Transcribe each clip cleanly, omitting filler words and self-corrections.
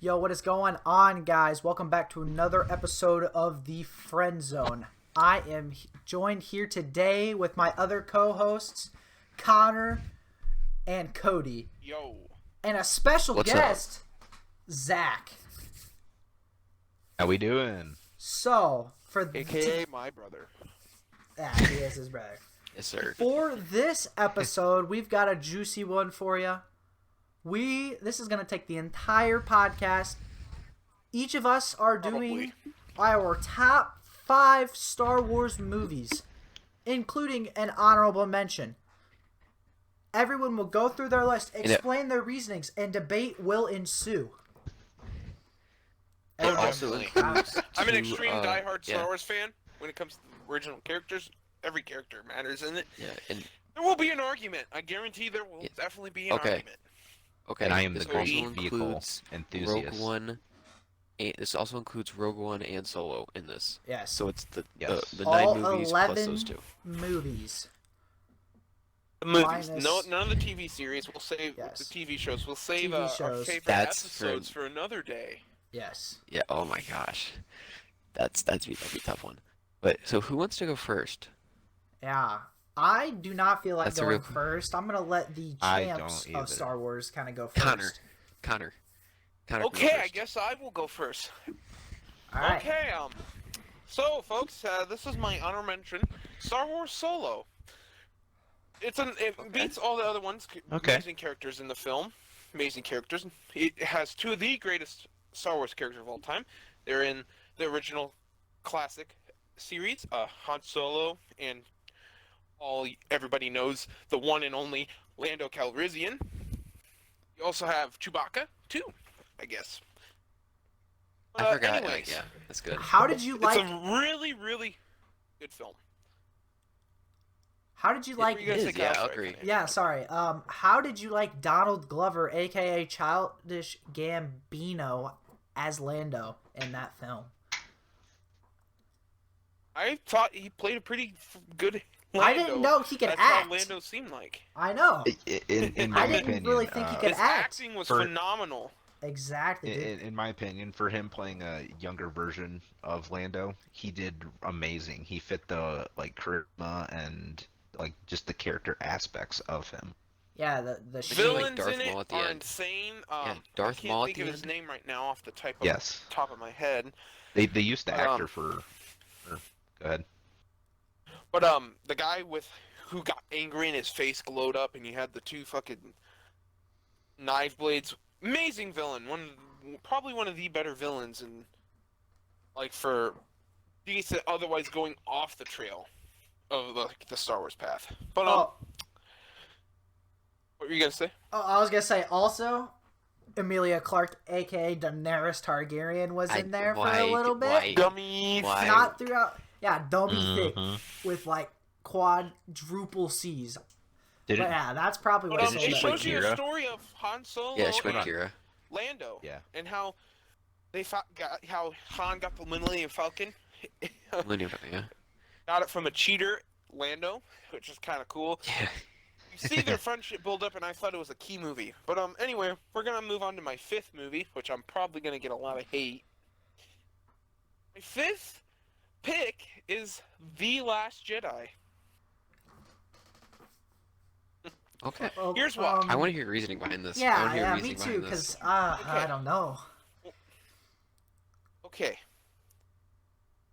Yo, what is going on, guys? Welcome back to another episode of the Friendzone. I am joined here today with my other co-hosts, Connor and Cody. Yo. And a special What's guest, Zack. How we doing? So, AKA my brother. Yeah, he is his brother. Yes, sir. For this episode, we've got a juicy one for you. This is going to take the entire podcast. Each of us are doing our top 5 Star Wars movies, including an honorable mention. Everyone will go through their list, explain their reasonings, and debate will ensue. It also includes I'm an extreme diehard Star Wars fan. When it comes to the original characters, every character matters in it. Yeah, and there will be an argument. I guarantee there will definitely be an argument. okay, And I am this the also great vehicle includes enthusiast. Rogue One. This also includes Rogue One and Solo in this. Yes. So it's the All 9 movies 11 plus those 2. movies. The movies, Minus- none of the TV series. We'll save the TV shows. We'll save TV our shows. favorite That's episodes for another day. Yes. Yeah. Oh my gosh, that'd be a tough one. But so who wants to go first? Yeah. I do not feel like That's a going real- first. I'm going to let the I champs don't of either. Star Wars kind of go first. Connor. Okay, go I first. guess I will go first. All right. Okay, so folks, this is my honor mention, Star Wars Solo. It beats all the other ones. Okay. Amazing characters in the film. Amazing characters. It has 2 of the greatest Star Wars characters of all time. They're in the original classic series, Han Solo, and everybody knows the one and only Lando Calrissian. You also have Chewbacca, too, I guess. I forgot. Anyways, Yeah, that's good. How did you like? it's a really, really good film. How did you like? Were you gonna say yeah, Kyle? I'll Sorry. agree. Yeah, sorry. How did you like Donald Glover, aka Childish Gambino, as Lando in that film? I thought he played a pretty good Lando. I didn't know he could That's act. how Lando seemed like. I know. In my I didn't opinion, really think he could His act. acting was For- phenomenal. Exactly. Dude. in my opinion, for him playing a younger version of Lando, he did amazing. He fit the charisma and just the character aspects of him. Yeah, the Like Villains Darth in it Maul at the are end. insane. Darth I can't Maul at think the of his end. name right now off the Yes. top of my head. They used the actor Um, for. Go ahead. But the guy who got angry and his face glowed up and he had the 2 fucking knife blades. Amazing villain. Probably one of the better villains in for decent otherwise going off the trail of the Star Wars path. But what were you gonna say? I was gonna say also, Emilia Clarke, aka Daenerys Targaryen, was in there for a little bit. Why? Dummy. Why? Not throughout. Yeah, don't be thick Mhm. with quadruple C's. Did But it? yeah, that's probably what But Isn't it it she said. shows you Kira? a story of Han Solo Yeah, she went and Kira. Lando. Yeah. And how how Han got the Millennium Falcon. Yeah. Got it from a cheater, Lando, which is kind of cool. Yeah. You see their friendship build up, and I thought it was a key movie. But anyway, we're gonna move on to my 5th movie, which I'm probably gonna get a lot of hate. My 5th pick is The Last Jedi. Okay. Here's why. I want to hear reasoning behind this. I Yeah, want to hear yeah, me reasoning too. behind this. Because I don't know. Okay.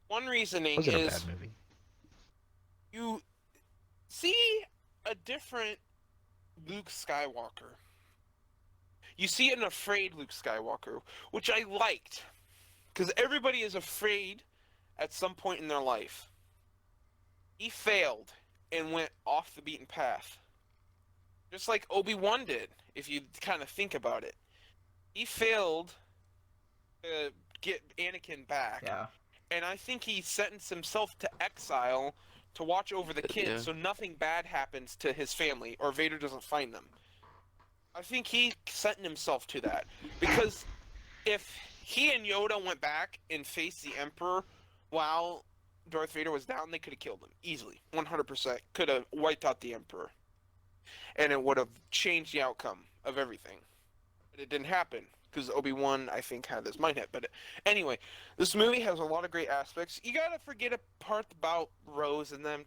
One reasoning Was it a is bad movie? you see a different Luke Skywalker. You see an afraid Luke Skywalker, which I liked. Because everybody is afraid at some point in their life. He failed and went off the beaten path. Just like Obi-Wan did, if you kind of think about it. He failed to get Anakin back. Yeah. And I think he sentenced himself to exile to watch over the kids Yeah. so nothing bad happens to his family or Vader doesn't find them. I think he sentenced himself to that. Because if he and Yoda went back and faced the Emperor while Darth Vader was down, they could have killed him. Easily. 100%. Could have wiped out the Emperor. And it would have changed the outcome of everything. But it didn't happen. because Obi-Wan, I think, had this mindset. But anyway, this movie has a lot of great aspects. You gotta forget a part about Rose and them.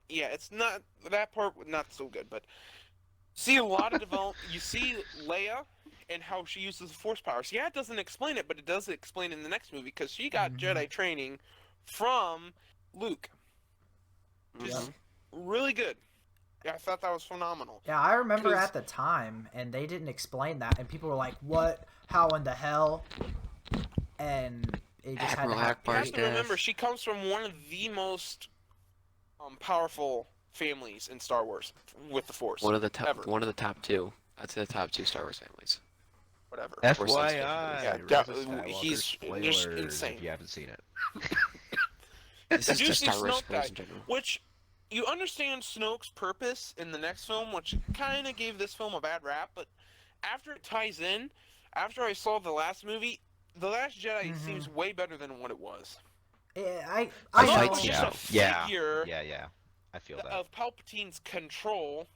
Yeah, it's not that part not so good, but see a lot of develop. You see Leia and how she uses the Force powers. Yeah, it doesn't explain it, but it does explain in the next movie because she got Jedi training from Luke. Just really good. Yeah, I thought that was phenomenal. Yeah, I remember at the time, and they didn't explain that, and people were like, "What? How in the hell?" And it just Admiral had to You Akbar's have to remember, she comes from one of the most powerful families in Star Wars with the Force. One of the top. Ever. One of the top two. I'd say the top two Star Wars families. Whatever. FYI, Yeah, Rise of Skywalker, he's just spoilers insane. if you haven't seen it. This is just Juicy Star Wars Snoke spoilers guy, in general. which you understand Snoke's purpose in the next film, which kind of gave this film a bad rap, but after it ties in, after I saw the last movie, The Last Jedi seems way better than what it was. I thought know. it was just a figure Yeah. I feel that. of Palpatine's control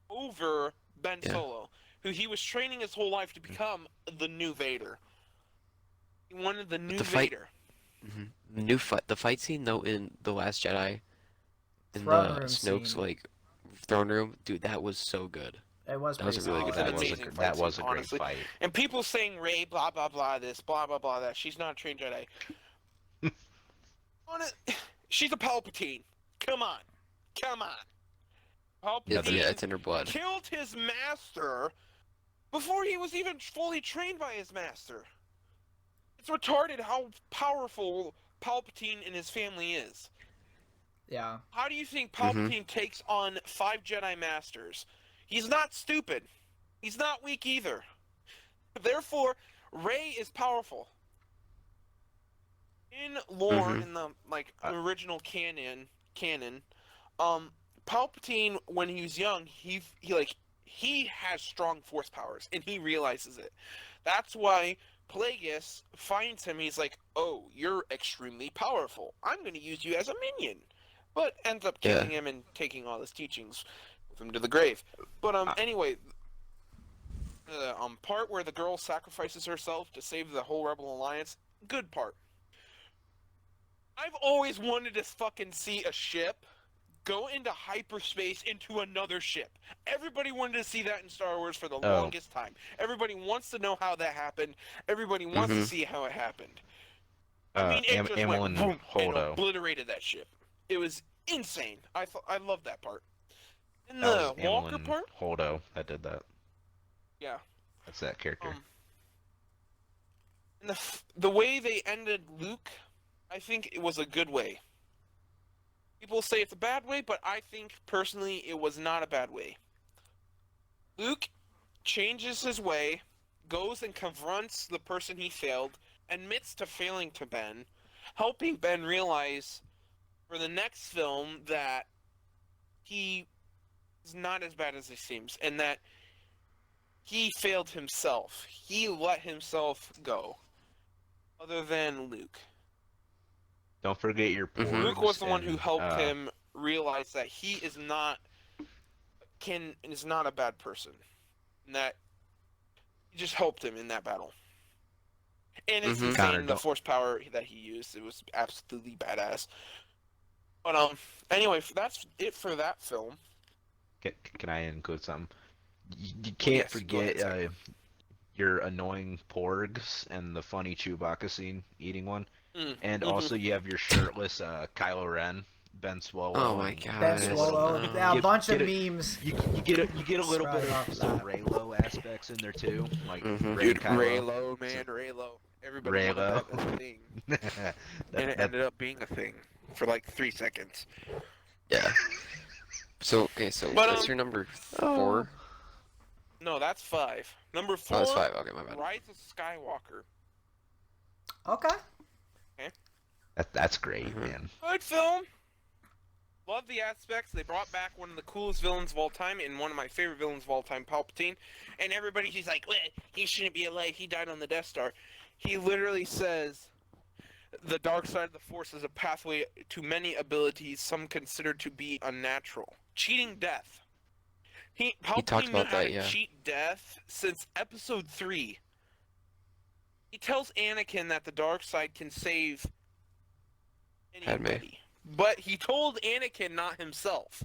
over Ben Solo, who he was training his whole life to become the new Vader. He wanted the new Vader. The fight scene though in The Last Jedi, in Throne the room Snoke's scene. like throne room, dude, that was so good. It was That was pretty a really solid. good It's an fight. amazing fight That was a scene, great honestly. fight. And people saying Rey, blah blah blah, this, blah blah blah, that she's not a trained Jedi. She's a Palpatine. Come on. Palpatine Yeah, it's in her blood. killed his master before he was even fully trained by his master. It's retarded how powerful Palpatine and his family is. Yeah. How do you think Palpatine takes on 5 Jedi Masters? He's not stupid. He's not weak either. Therefore, Rey is powerful. In lore, in the original canon, Palpatine, when he was young, he has strong Force powers, and he realizes it. That's why Plagueis finds him. He's like, "Oh, you're extremely powerful. I'm going to use you as a minion," but ends up killing him and taking all his teachings with him to the grave. But anyway, the part where the girl sacrifices herself to save the whole Rebel Alliance, good part. I've always wanted to fucking see a ship go into hyperspace into another ship. Everybody wanted to see that in Star Wars for the longest time. Everybody wants to know how that happened. Everybody wants to see how it happened. I mean, it just went boom and obliterated that ship. It was insane. I love that part. And the Walker part? Holdo that did that. Yeah. That's that character. And the way they ended Luke, I think it was a good way. People say it's a bad way, but I think personally it was not a bad way. Luke changes his way, goes and confronts the person he failed, admits to failing to Ben, helping Ben realize for the next film that he is not as bad as he seems, and that he failed himself. He let himself go. Other than Luke. Don't forget your porgs. Luke was the one who helped him realize that he is not a bad person. And that he just helped him in that battle. And it's insane, the Force power that he used. It was absolutely badass. But anyway, that's it for that film. Can I include something? You can't forget your annoying porgs and the funny Chewbacca scene eating one. And also you have your shirtless Kylo Ren, Ben Swallow. Oh my god. Ben Swallow. Yeah, a bunch of memes. You get a little bit of some Raylo aspects in there too, like Dude, Raylo, man, Raylo. Everybody wanted that as a thing. And it ended up being a thing for like 3 seconds. Yeah. So what's your number 4? No, that's 5. Number 4. Oh, that's 5. Okay, my bad. Rise of Skywalker. Okay. That's great, man. Good film. Love the aspects. They brought back one of the coolest villains of all time and one of my favorite villains of all time, Palpatine. And he's like, well, he shouldn't be alive. He died on the Death Star. He literally says, the dark side of the Force is a pathway to many abilities some consider to be unnatural. Cheating death. talked Palpatine knew about how that, to yeah. cheat death since Episode 3. He tells Anakin that the dark side can save anybody. But he told Anakin, not himself.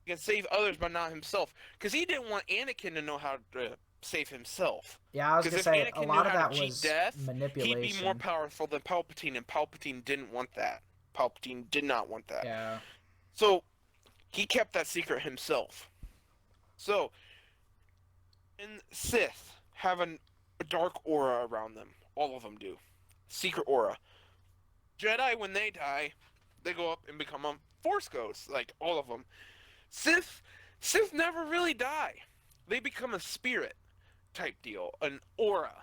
He can save others, but not himself. Because he didn't want Anakin to know how to save himself. Yeah, I was gonna Because say if a Anakin lot knew of how that to cheat was death, manipulation. he'd be more powerful than Palpatine, and Palpatine didn't want that. Palpatine did not want that. Yeah. So, he kept that secret himself. So, and Sith have a dark aura around them. All of them do. Secret aura. Jedi, when they die, they go up and become a Force ghost. Like, all of them. Sith never really die. They become a spirit type deal. An aura.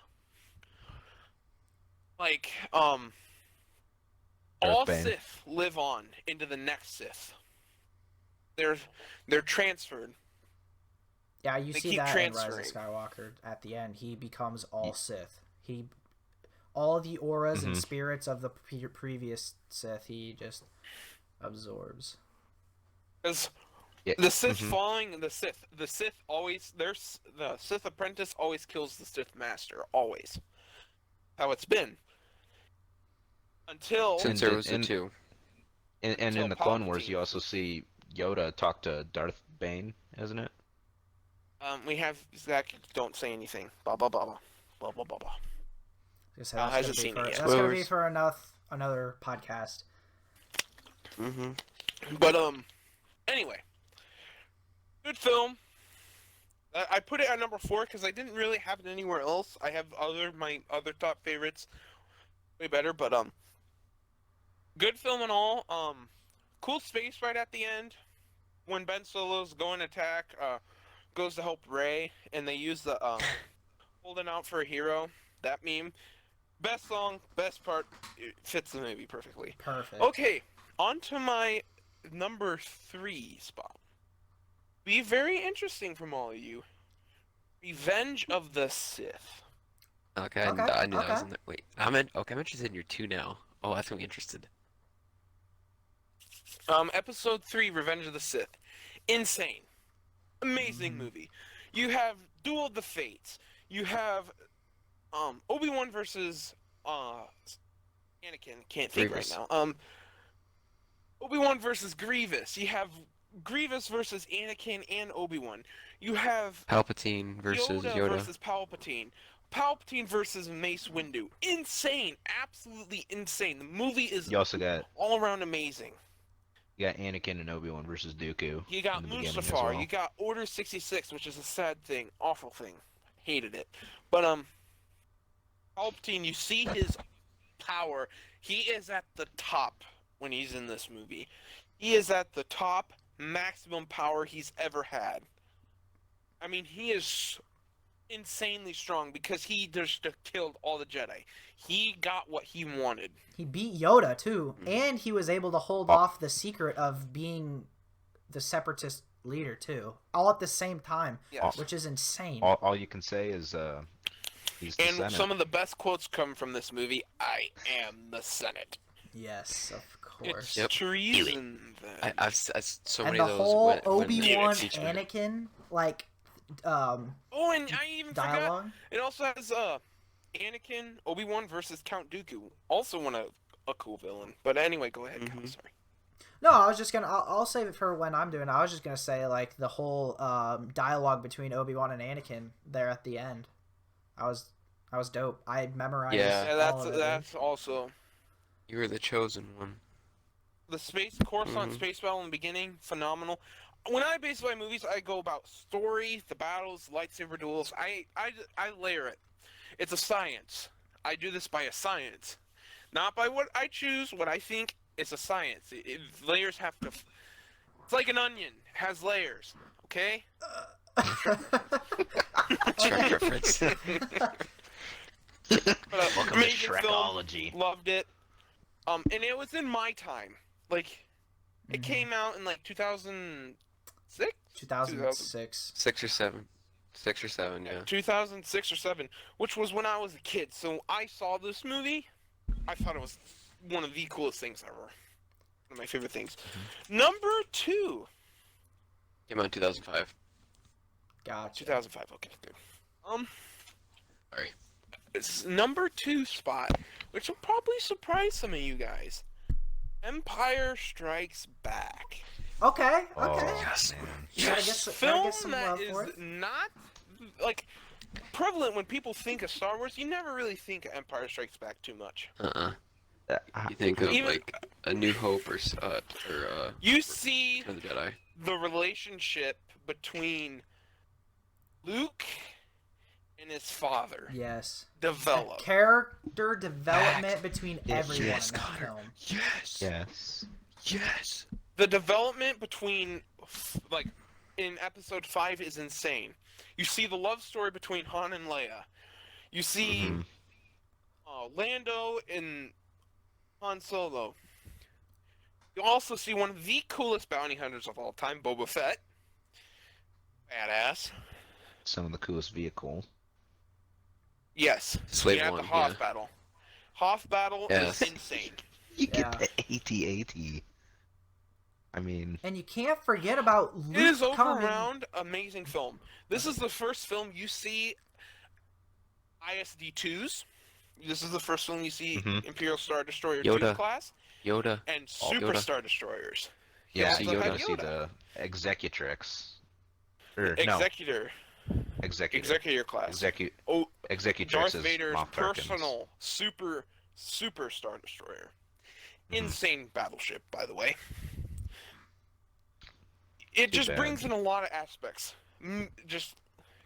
Like, all Bane. Sith live on into the next Sith. They're transferred. Yeah, you They see keep that in Rise of transferring. Skywalker. At the end, he becomes all Sith. All the auras and spirits of the previous Sith, he just absorbs. Because Yeah. the Sith following the Sith always the Sith apprentice always kills the Sith master, always. How it's been. Until Since there was the two. And Until in the Clone Wars, Palpatine. you also see Yoda talk to Darth Bane, isn't it? we have Zack, don't say anything. Blah blah blah blah blah blah blah blah. That's gonna hasn't be seen for, it yet. that's gonna be Spoilers. for another podcast. But anyway, good film. I put it at number 4 because I didn't really have it anywhere else. I have my other top favorites way better, but good film and all. Cool space right at the end when Ben Solo's going to attack. Goes to help Rey, and they use the holding out for a hero. That meme. Best song, best part. It fits the movie perfectly. Perfect. Okay, on to my number 3 spot. Be very interesting from all of you. Revenge of the Sith. Okay, Okay, I knew that was okay. in there. Wait, I'm interested in your 2 now. Oh, that's gonna be interested. Episode 3, Revenge of the Sith. Insane. Amazing movie. You have Duel of the Fates. You have Obi-Wan versus Anakin. Can't think Grievous. right now. Obi-Wan versus Grievous. You have Grievous versus Anakin and Obi-Wan. You have Palpatine versus Yoda. versus Palpatine. Palpatine versus Mace Windu. Insane. Absolutely insane. The movie is You also got all around amazing. Anakin and Obi-Wan versus Dooku. You got in the beginning as Mustafar. well. You got Order 66, which is a sad thing, awful thing. Hated it. But Palpatine, you see his power. He is at the top when he's in this movie. He is at the top maximum power he's ever had. I mean, he is insanely strong because he just killed all the Jedi. He got what he wanted. He beat Yoda too, and he was able to hold off the secret of being the Separatist leader too, all at the same time, Yes. which is insane. All you can say is he's the And Senate. some of the best quotes come from this movie. I am the Senate. Yes, of course. It's treason. Then. I've so And many the of those. whole when Obi-Wan they teach me. Anakin Oh, and I even forgot. dialogue. It also has Anakin, Obi-Wan versus Count Dooku. Also a cool villain. But anyway, go ahead, Kyle, sorry. No, I was just gonna. I'll save it for when I'm doing it. I was just gonna say like the whole dialogue between Obi-Wan and Anakin there at the end. I was dope. I memorized. Yeah. Yeah, all of it. that's also You were the chosen one. the Coruscant space battle in the beginning, phenomenal. When I base my movies, I go about story, the battles, lightsaber duels. I layer it. It's a science. I do this by a science, not by what I choose. What I think is a science. Layers have to. It's like an onion. It has layers. Okay. Shrek reference. Welcome to Amazing film. Shrekology. Loved it. And it was in my time. Like, it came out in like 2006? 2006. 6 or 7. 6 or 7, yeah. 2006 or 7, which was when I was a kid. So I saw this movie. I thought it was one of the coolest things ever. One of my favorite things. Number 2. Came out in 2005. Gotcha. 2005. Okay, good. Sorry. It's number 2 spot, which will probably surprise some of you guys. Empire Strikes Back. Okay. Oh, Yes. man. Gotta Film get some that love is for it. not like prevalent when people think of Star Wars. You never really think of Empire Strikes Back too much. You think of Even- like A New Hope or You see Return of the Jedi. the relationship between Luke and his father Yes. develop. The character development between everyone Yes, in that Connor. film. Yes. Yes. Yes. The development between, like, in Episode 5 is insane. You see the love story between Han and Leia. You see Mhm. Lando and Han Solo. You also see one of the coolest bounty hunters of all time, Boba Fett. Badass. Some of the coolest vehicle. Yes. Slave you have one, the Hoth yeah. battle. Hoth battle Yes. is insane. You Yeah. get the AT-AT. I mean, And you can't forget about Luke It is over coming. around amazing film. This is the first film you see ISD-2s. This is the first film you see Mhm. Imperial Star Destroyer Yoda. 2's class Yoda. and Oh, Super Yoda. Star Destroyers. yeah, see you Yoda. gotta see the Executrix. Or, no, Executor. Executor. Executor class. Executrix Darth is Vader's Moff Tarkin's. personal Super Star Destroyer. Mhm. Insane battleship, by the way. It Too just bad. brings in a lot of aspects. Just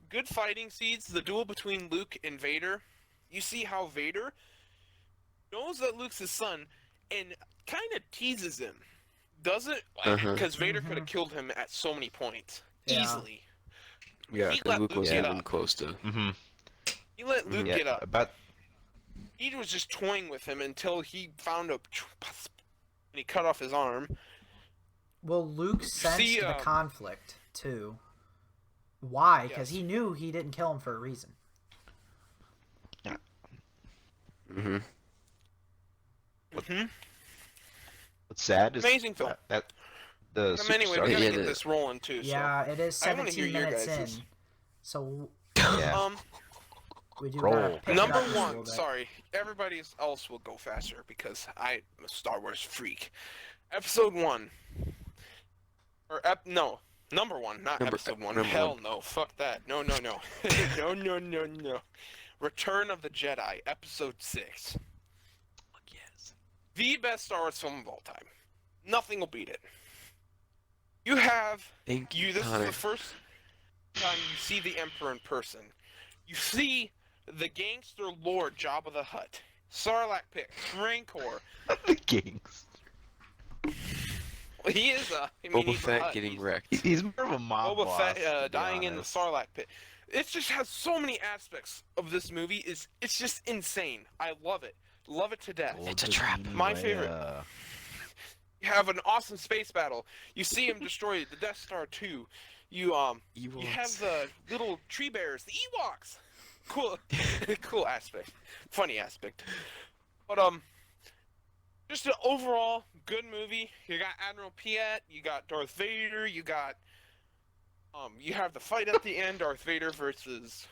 good fighting scenes. The duel between Luke and Vader. You see how Vader knows that Luke's his son and kind of teases him. Doesn't? Uh-huh. Because Vader could have killed him at so many points. Yeah. Easily. Yeah, He because let Luke Luke wasn't get even up. close to. Mm-hmm. He let Luke Yeah, get up. about He was just toying with him until he found and he cut off his arm. Well, Luke sensed See, the conflict too. Why? Because Yes. he knew he didn't kill him for a reason. Mm-hmm. Mm-hmm. what's sad is Amazing film. that the Anyway, Superstar- we gotta Yeah, get the- this rolling too. Yeah, it is I wanna hear 17 your minutes guys's. in. So yeah. we do Roll. gotta pick it Number up just a little one. bit. Sorry, everybody else will go faster because I'm a Star Wars freak. Episode 1. No. Number 1, not episode 1. number Hell one. no. Fuck that. No. No. Return of the Jedi, Episode 6. Yes. The best Star Wars film of all time. Nothing will beat it. You have Thank you, this is Connor. the first time you see the Emperor in person. You see the gangster lord Jabba the Hutt, Sarlacc Pit, Rancor. the kings. Well, he is Boba he's a Fett Hutt. getting He's wrecked. He's more of a mob Boba boss, Fett to be dying in the honest. Sarlacc Pit. It just has so many aspects of this movie. It's just insane. I love it. Love it to death. It's a trap. My favorite. You have an awesome space battle. You see him destroy the Death Star 2. You have the little tree bears, the Ewoks. Cool, cool aspect, funny aspect. But just an overall good movie. You got Admiral Piet, you got Darth Vader, you got you have the fight at the end, Darth Vader versus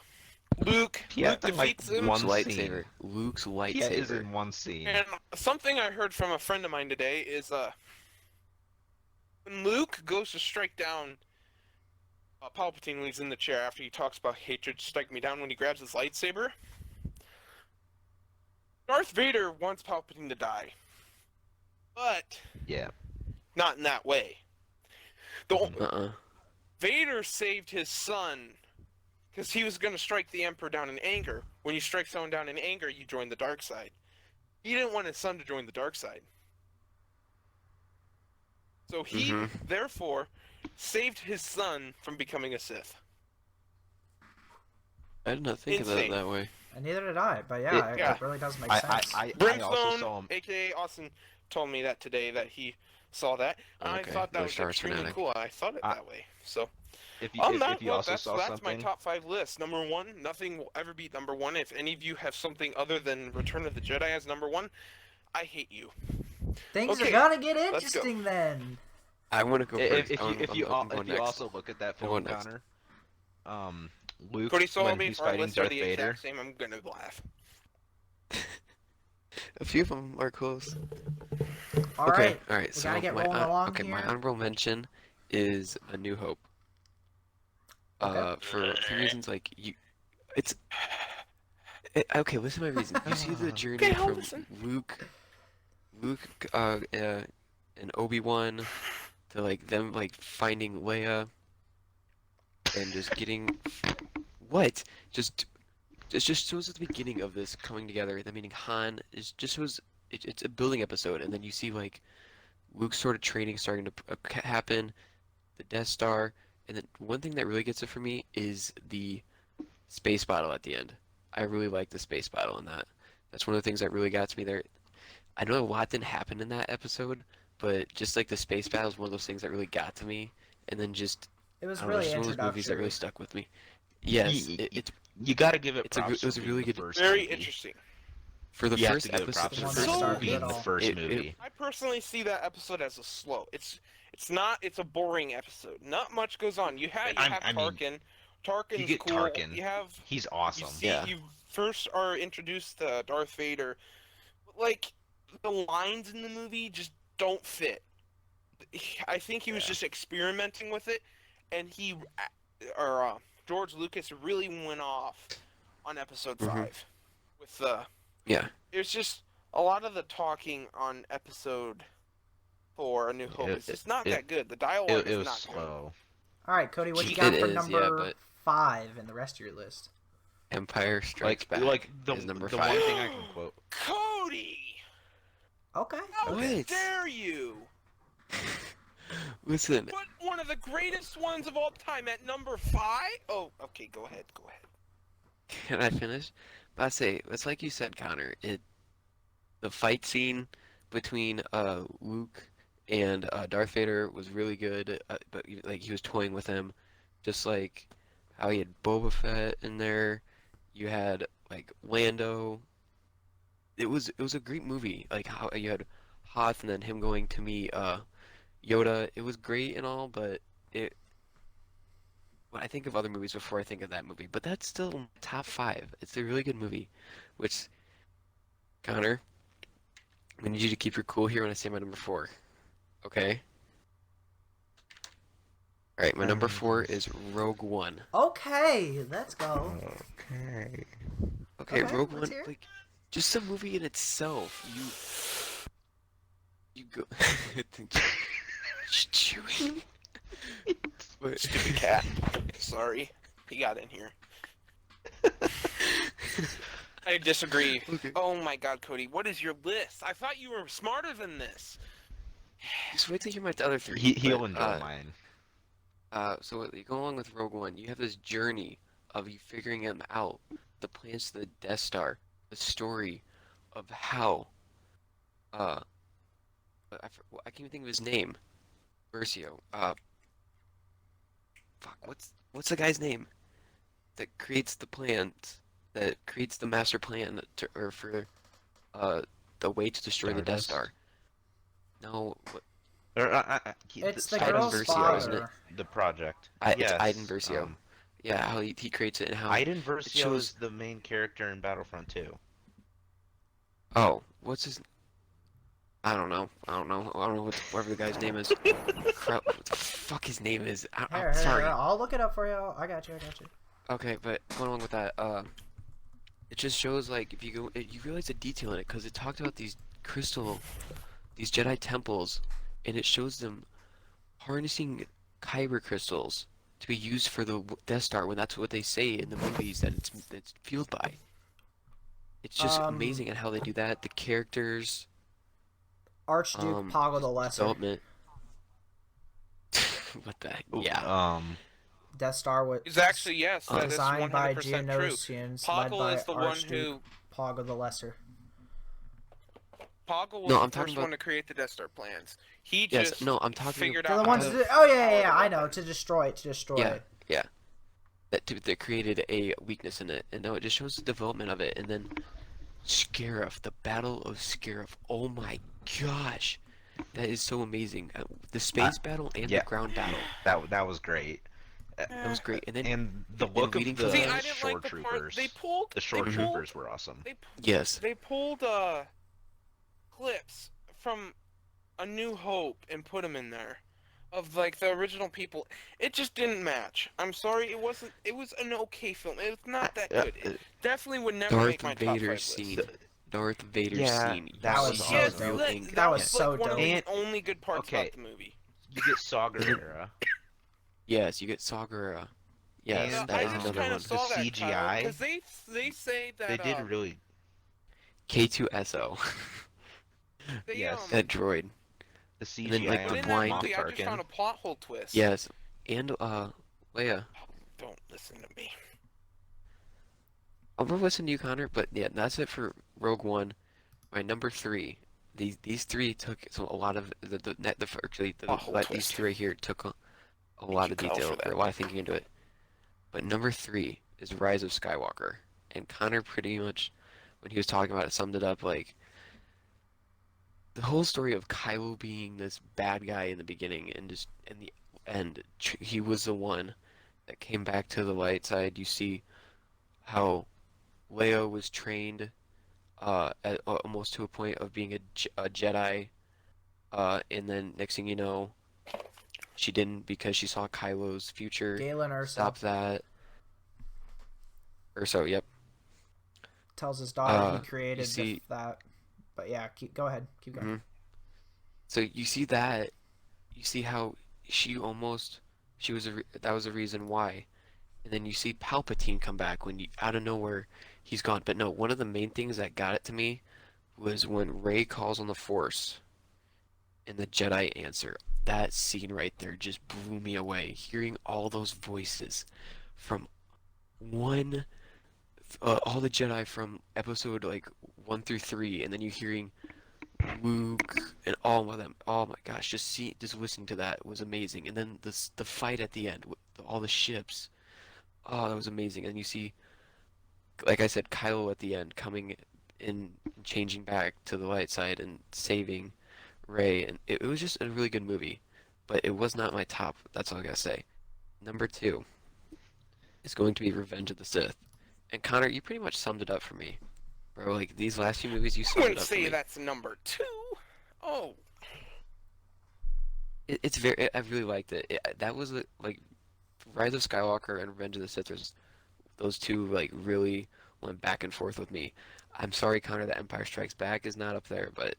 Luke. Piet Luke in, like, defeats him. one Luke's scene. lightsaber. Luke's Yeah, is lightsaber. in one scene. And something I heard from a friend of mine today is when Luke goes to strike down Palpatine when he's in the chair after he talks about hatred, strike me down when he grabs his lightsaber. Darth Vader wants Palpatine to die, but Yeah. not in that way. Uh-uh. Vader saved his son because he was going to strike the Emperor down in anger. When you strike someone down in anger, you join the dark side. He didn't want his son to join the dark side. So he, therefore, saved his son from becoming a Sith. I did not think of Insane. that way. And neither did I, but yeah, Yeah. it really does make I sense. also Brimstone, saw him. aka Austin, told me that today that he saw that. And Okay, I thought that no was Star Wars extremely fanatic. cool. I thought it I- that way. So If you, on if, that if you note, also that's saw my something, top 5 list. Number 1, nothing will ever beat number 1. If any of you have something other than Return of the Jedi as number 1, I hate you. Things okay, are gonna get let's go. interesting then. I want to go if, first. if you, if you, I'm going if you next. also look at that I'm film, going next. Connor, Luke Cody saw when me he's if our fighting lists are Darth the Vader. exact same, I'm gonna laugh. A few of them are close. All Okay, right. all right. We So gotta get my rolling along okay, my here. honorable mention is A New Hope. Okay. For a few reasons, like it's okay. Listen to my reason. You see the journey Okay, I'll from listen. Luke, and Obi-Wan to like them like finding Leia and just getting what it just shows at the beginning of this coming together. The meaning Han is just shows it's a building episode, and then you see like Luke's sort of training starting to happen, the Death Star, and then one thing that really gets it for me is the space battle at the end. I really like the space battle in that. That's one of the things that really got to me there. I know a lot didn't happen in that episode, but just like the space battle is one of those things that really got to me, and then just It was I don't know, it's really just one of those movies that really introductory. stuck with me. Yes, You gotta give it it's a props it was for a being really the good first Very movie. interesting. for the You have first to give it episode. props The for one that started being it the all. first movie. I personally see that episode as a slow. It's a boring episode. Not much goes on. You have I mean, Tarkin. you Tarkin's get cool. Tarkin. You have He's you awesome. see Yeah. you first are introduced to Darth Vader. Like the lines in the movie just don't fit. I think he was Yeah. just experimenting with it, and George Lucas really went off on Episode Mhm. 5 with the. Yeah. It's just a lot of the talking on Episode 4, A New Hope. It's just not that good. The dialogue It is was not slow. All right, Cody, what you It got for is, yeah, number but 5 in the rest of your list? Empire Strikes Back the is number the 5. one thing I can quote. Cody! Okay. How What? dare you? Listen, Put one of the greatest ones of all time at number 5? Oh, okay, go ahead. can I finish? But I say, it's like you said, Connor. The fight scene between Luke and Darth Vader was really good. But like he was toying with him, just like how he had Boba Fett in there. You had like Lando. It was a great movie. Like how you had Hoth and then him going to meet Yoda. It was great and all, but when I think of other movies before I think of that movie, but that's still top 5. It's a really good movie. Which, Connor, I need you to keep your cool here when I say my number 4. Okay? Alright, my number 4 is Rogue One. Okay, let's go. Okay. Okay, Okay, Rogue let's One, hear it. like, just a movie in itself. You go. Chewing. But- Stupid cat. Sorry, he got in here. I disagree. Okay. Oh my god, Cody, what is your list? I thought you were smarter than this. Just wait to hear my other 3. He'll but, enjoy mine. So you go along with Rogue One, you have this journey of you figuring them out, the plans to the Death Star, the story of how, I can't even think of his name, Versio, fuck, what's the guy's name that creates the plans, that creates the master plan for the way to destroy the Death Stardust? Star? No, It's the Iden girl's Versio, isn't it? father. The project. It's Yes, Iden Versio. Yeah, how he creates it and how. Iden Versio shows- is the main character in Battlefront 2. Oh, what's his? I don't know. I don't know whatever the guy's name is. Crap, what the fuck his name is? Here, Sorry. I'll look it up for you. I got you. Okay, but going along with that, it just shows like if you go, you realize the detail in it because it talked about these Jedi temples, and it shows them harnessing kyber crystals to be used for the Death Star when that's what they say in the movies that it's fueled by. It's just amazing at how they do that. The characters, Archduke Pago the Lesser. development. What the heck? Yeah. Death Star was It's actually, yes, that is designed by 100% true. Geonosians, led Poggle by is the one Archduke Pago the Lesser. Poggle was No, the I'm talking first about- one to create the Death Star plans. He Yes, just no, I'm talking figured For out the how ones to that, oh yeah, power the I know, weapon. to destroy it. Yeah. That created a weakness in it, and no, it just shows the development of it. And then Scarif, the Battle of Scarif. Oh my gosh, that is so amazing. The space battle and yeah. the ground battle. That was great. That was great. And then And the then look of reading the from See, I didn't like shore the part troopers. they pulled. The shore they Mhm. pulled. troopers were awesome. They yes, they pulled clips from A New Hope and put them in there, of like the original people. It just didn't match. I'm sorry, it wasn't. It was an okay film. It was not that good. It definitely would never Darth make my top 5 Vader list. scene. Darth Vader's Yeah, scene. that That You was see so Yes, dope. everything. That was was so like one of dope. the only good parts okay. about the movie. You get Saga And then- era. Yes, you get Saw Gerrera. Yes, And, that I is just another kind one. of saw The that CGI, because they say that They did really. K2SO. they, Yes. That droid. The CGI And then, like, but the in on that blind- movie, I just found a Tarkin. plot hole twist. Yes. And Leia. Don't listen to me. I'll listen to you, Connor, but yeah, that's it for Rogue One. My number 3. These three took a lot of these two right here took a lot you, of Kyle, detail, for that. or a lot of thinking into it. But number 3 is Rise of Skywalker, and Connor pretty much, when he was talking about it, summed it up like the whole story of Kylo being this bad guy in the beginning, and just in the end, he was the one that came back to the light side. You see how Leia was trained almost to a point of being a Jedi, and then next thing you know, she didn't because she saw Kylo's future. Galen Erso Stop that. Urso, yep. tells his daughter he you created see- that. But yeah, go ahead. Keep going. Mhm. So you see that, you see how she was that was a reason why. And then you see Palpatine come back when out of nowhere he's gone. But no, one of the main things that got it to me was when Rey calls on the Force and the Jedi answer. That scene right there just blew me away. Hearing all those voices from all the Jedi from episode like 1 through 3, and then you hearing Luke and all of them. Oh my gosh, just listening to that was amazing. And then the fight at the end with all the ships. Oh, that was amazing. And you see, like I said, Kylo at the end coming in, changing back to the light side and saving Rey, and it was just a really good movie. But it was not my top. That's all I gotta say. Number 2 is going to be Revenge of the Sith. And Connor, you pretty much summed it up for me, bro. Like these last few movies, you I summed it wouldn't up for say me. that's number 2. Oh, It's very. I really liked it. That was like Rise of Skywalker and Revenge of the Sith. Those two like really went back and forth with me. I'm sorry, Connor, that Empire Strikes Back is not up there, but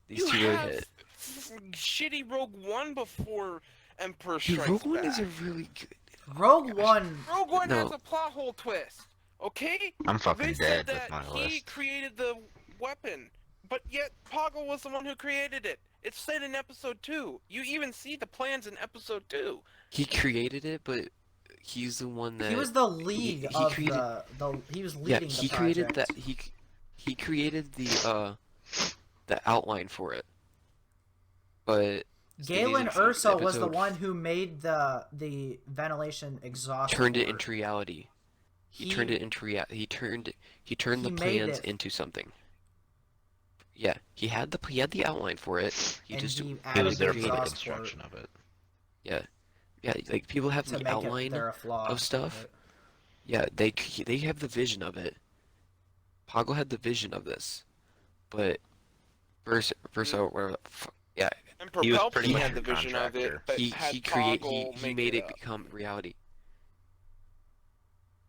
these you two really have hit. shitty Rogue One before Emperor Dude, Strikes Rogue One Back. is a really good. Rogue gosh. One. Rogue One No. has a plot hole twist. Okay? I'm fucking They dead said with that my he list. created the weapon, but yet Poggle was the one who created it. It's said in episode 2. You even see the plans in episode 2. He created it, but he's the one that He was the lead he of created. he was Yeah, leading he the created project. that. He created the outline for it, but Galen these are- Erso was the episode one who made the ventilation exhaust. turned it for into reality. He turned it into reality. He turned the he made plans it. into something. Yeah, he had the outline for it. He And just he He added was the there for the exhaust construction of it. yeah, like people have to the make it outline their flaw of stuff. it. Yeah, they have the vision of it. Poggle had the vision of this, but Verso, whatever the fuck, yeah, Emperor He was pretty Palpatine much had your the vision of it, contractor. but he had create Poggle he make made it up. become reality.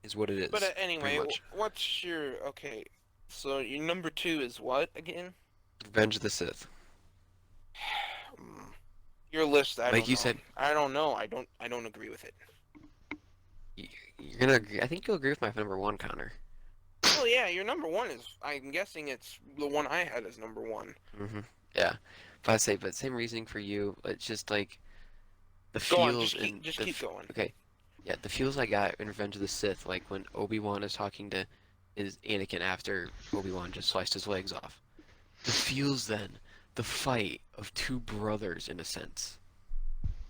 Is what it is. But anyway, pretty much. what's your okay? So your number 2 is what again? Revenge of the Sith. Your list, I Like don't you know. said- I don't know. I don't agree with it. You're gonna agree. I think you'll agree with my number 1, Connor. Well, yeah, your number 1 is. I'm guessing it's the one I had as number 1. Yeah, but same reasoning for you. It's just like the Go on, feels just keep going. Okay, yeah, the feels I got in Revenge of the Sith, like when Obi-Wan is talking to his Anakin after Obi-Wan just sliced his legs off. The feels then, the fight of two brothers in a sense,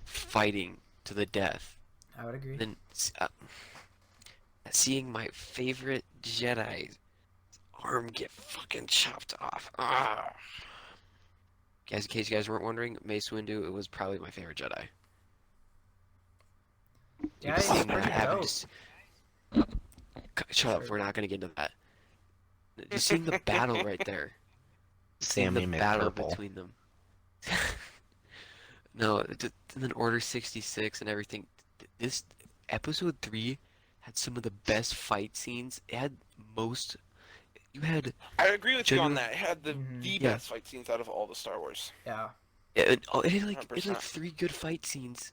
fighting to the death. I would agree. Then seeing my favorite Jedi's arm get fucking chopped off. Ah. Guys, in case you guys weren't wondering, Mace Windu, it was probably my favorite Jedi. Yeah, Just he's seeing that pretty happen, dope. just shut up. Sure. We're not gonna get into that. Just seeing the battle right there. Seeing the Sammy battle McPurple. between them. No, and then Order 66 and everything. This episode 3 had some of the best fight scenes. It had most. You had I agree with you on genuine. that. It had the Yeah. best fight scenes out of all the Star Wars. Yeah. It had like 100%. 3 good fight scenes,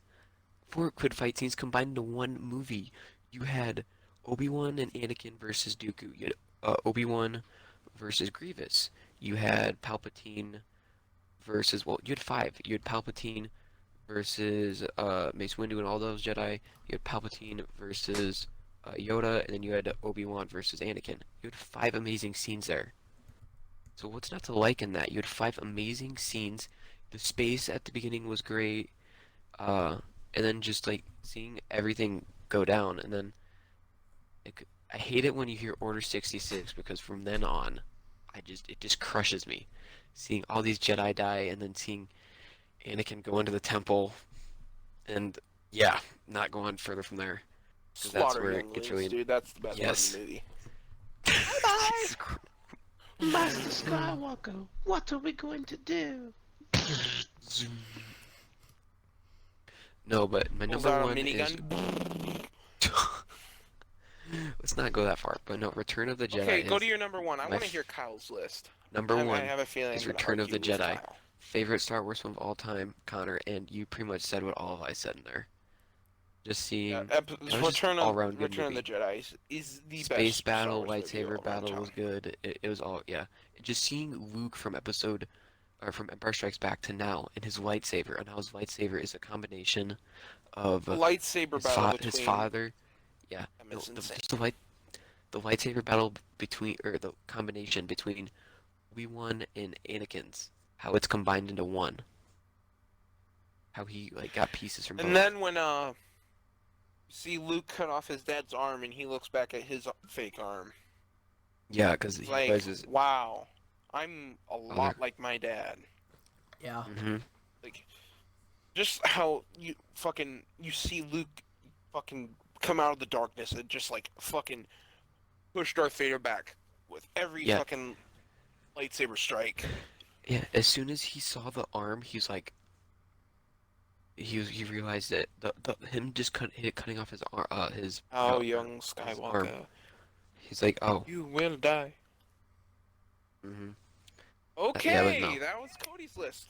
4 good fight scenes combined into one movie. You had Obi-Wan and Anakin versus Dooku. You had Obi-Wan versus Grievous. You had Palpatine versus, well, you had 5. You had Palpatine versus Mace Windu and all those Jedi. You had Palpatine versus Yoda, and then you had Obi-Wan versus Anakin. You had 5 amazing scenes there. So what's not to like in that? You had 5 amazing scenes. The space at the beginning was great. And then just like seeing everything go down, and then I hate it when you hear Order 66 because from then on, it just crushes me. Seeing all these Jedi die, and then seeing Anakin go into the temple, and yeah, not go on further from there. 'Cause that's Slaughter where it younglings, gets really. dude. That's the best Yes. part of the movie. Jesus Christ. Master Skywalker, what are we going to do? Zoom. No, but my Pulls number out a one is. minigun. Let's not go that far, but no, Return of the Jedi. Okay, go is to your number one. I my want to hear Kyle's list. number I one. have a feeling is I'm gonna Return of the argue with Jedi. Kyle. Favorite Star Wars film of all time, Connor, and you pretty much said what all of I said in there. Just seeing was just Return all-around good Return of movie. the Jedi is the Space best battle, Star Wars movie of lightsaber all battle time. was good. It was all, yeah. Just seeing Luke from from Empire Strikes Back to now, and his lightsaber, and how his lightsaber is a combination of The lightsaber battle between his father, yeah, them is insane. just the lightsaber battle between, or the combination between Obi-Wan and Anakin's, how it's combined into one. How he like got pieces from both. And then when see Luke cut off his dad's arm and he looks back at his fake arm. Yeah, because It's he like, was his. wow, I'm a lot like my dad. Yeah. Hmm. Like, just how you see Luke fucking come out of the darkness and just like fucking push Darth Vader back with every Yeah. fucking lightsaber strike. Yeah, as soon as he saw the arm, he's like, he realized that him just cutting off his arm, his Oh, uh, young arm. Skywalker, He's like, oh, you will die. hmm Okay, no. that was Cody's list.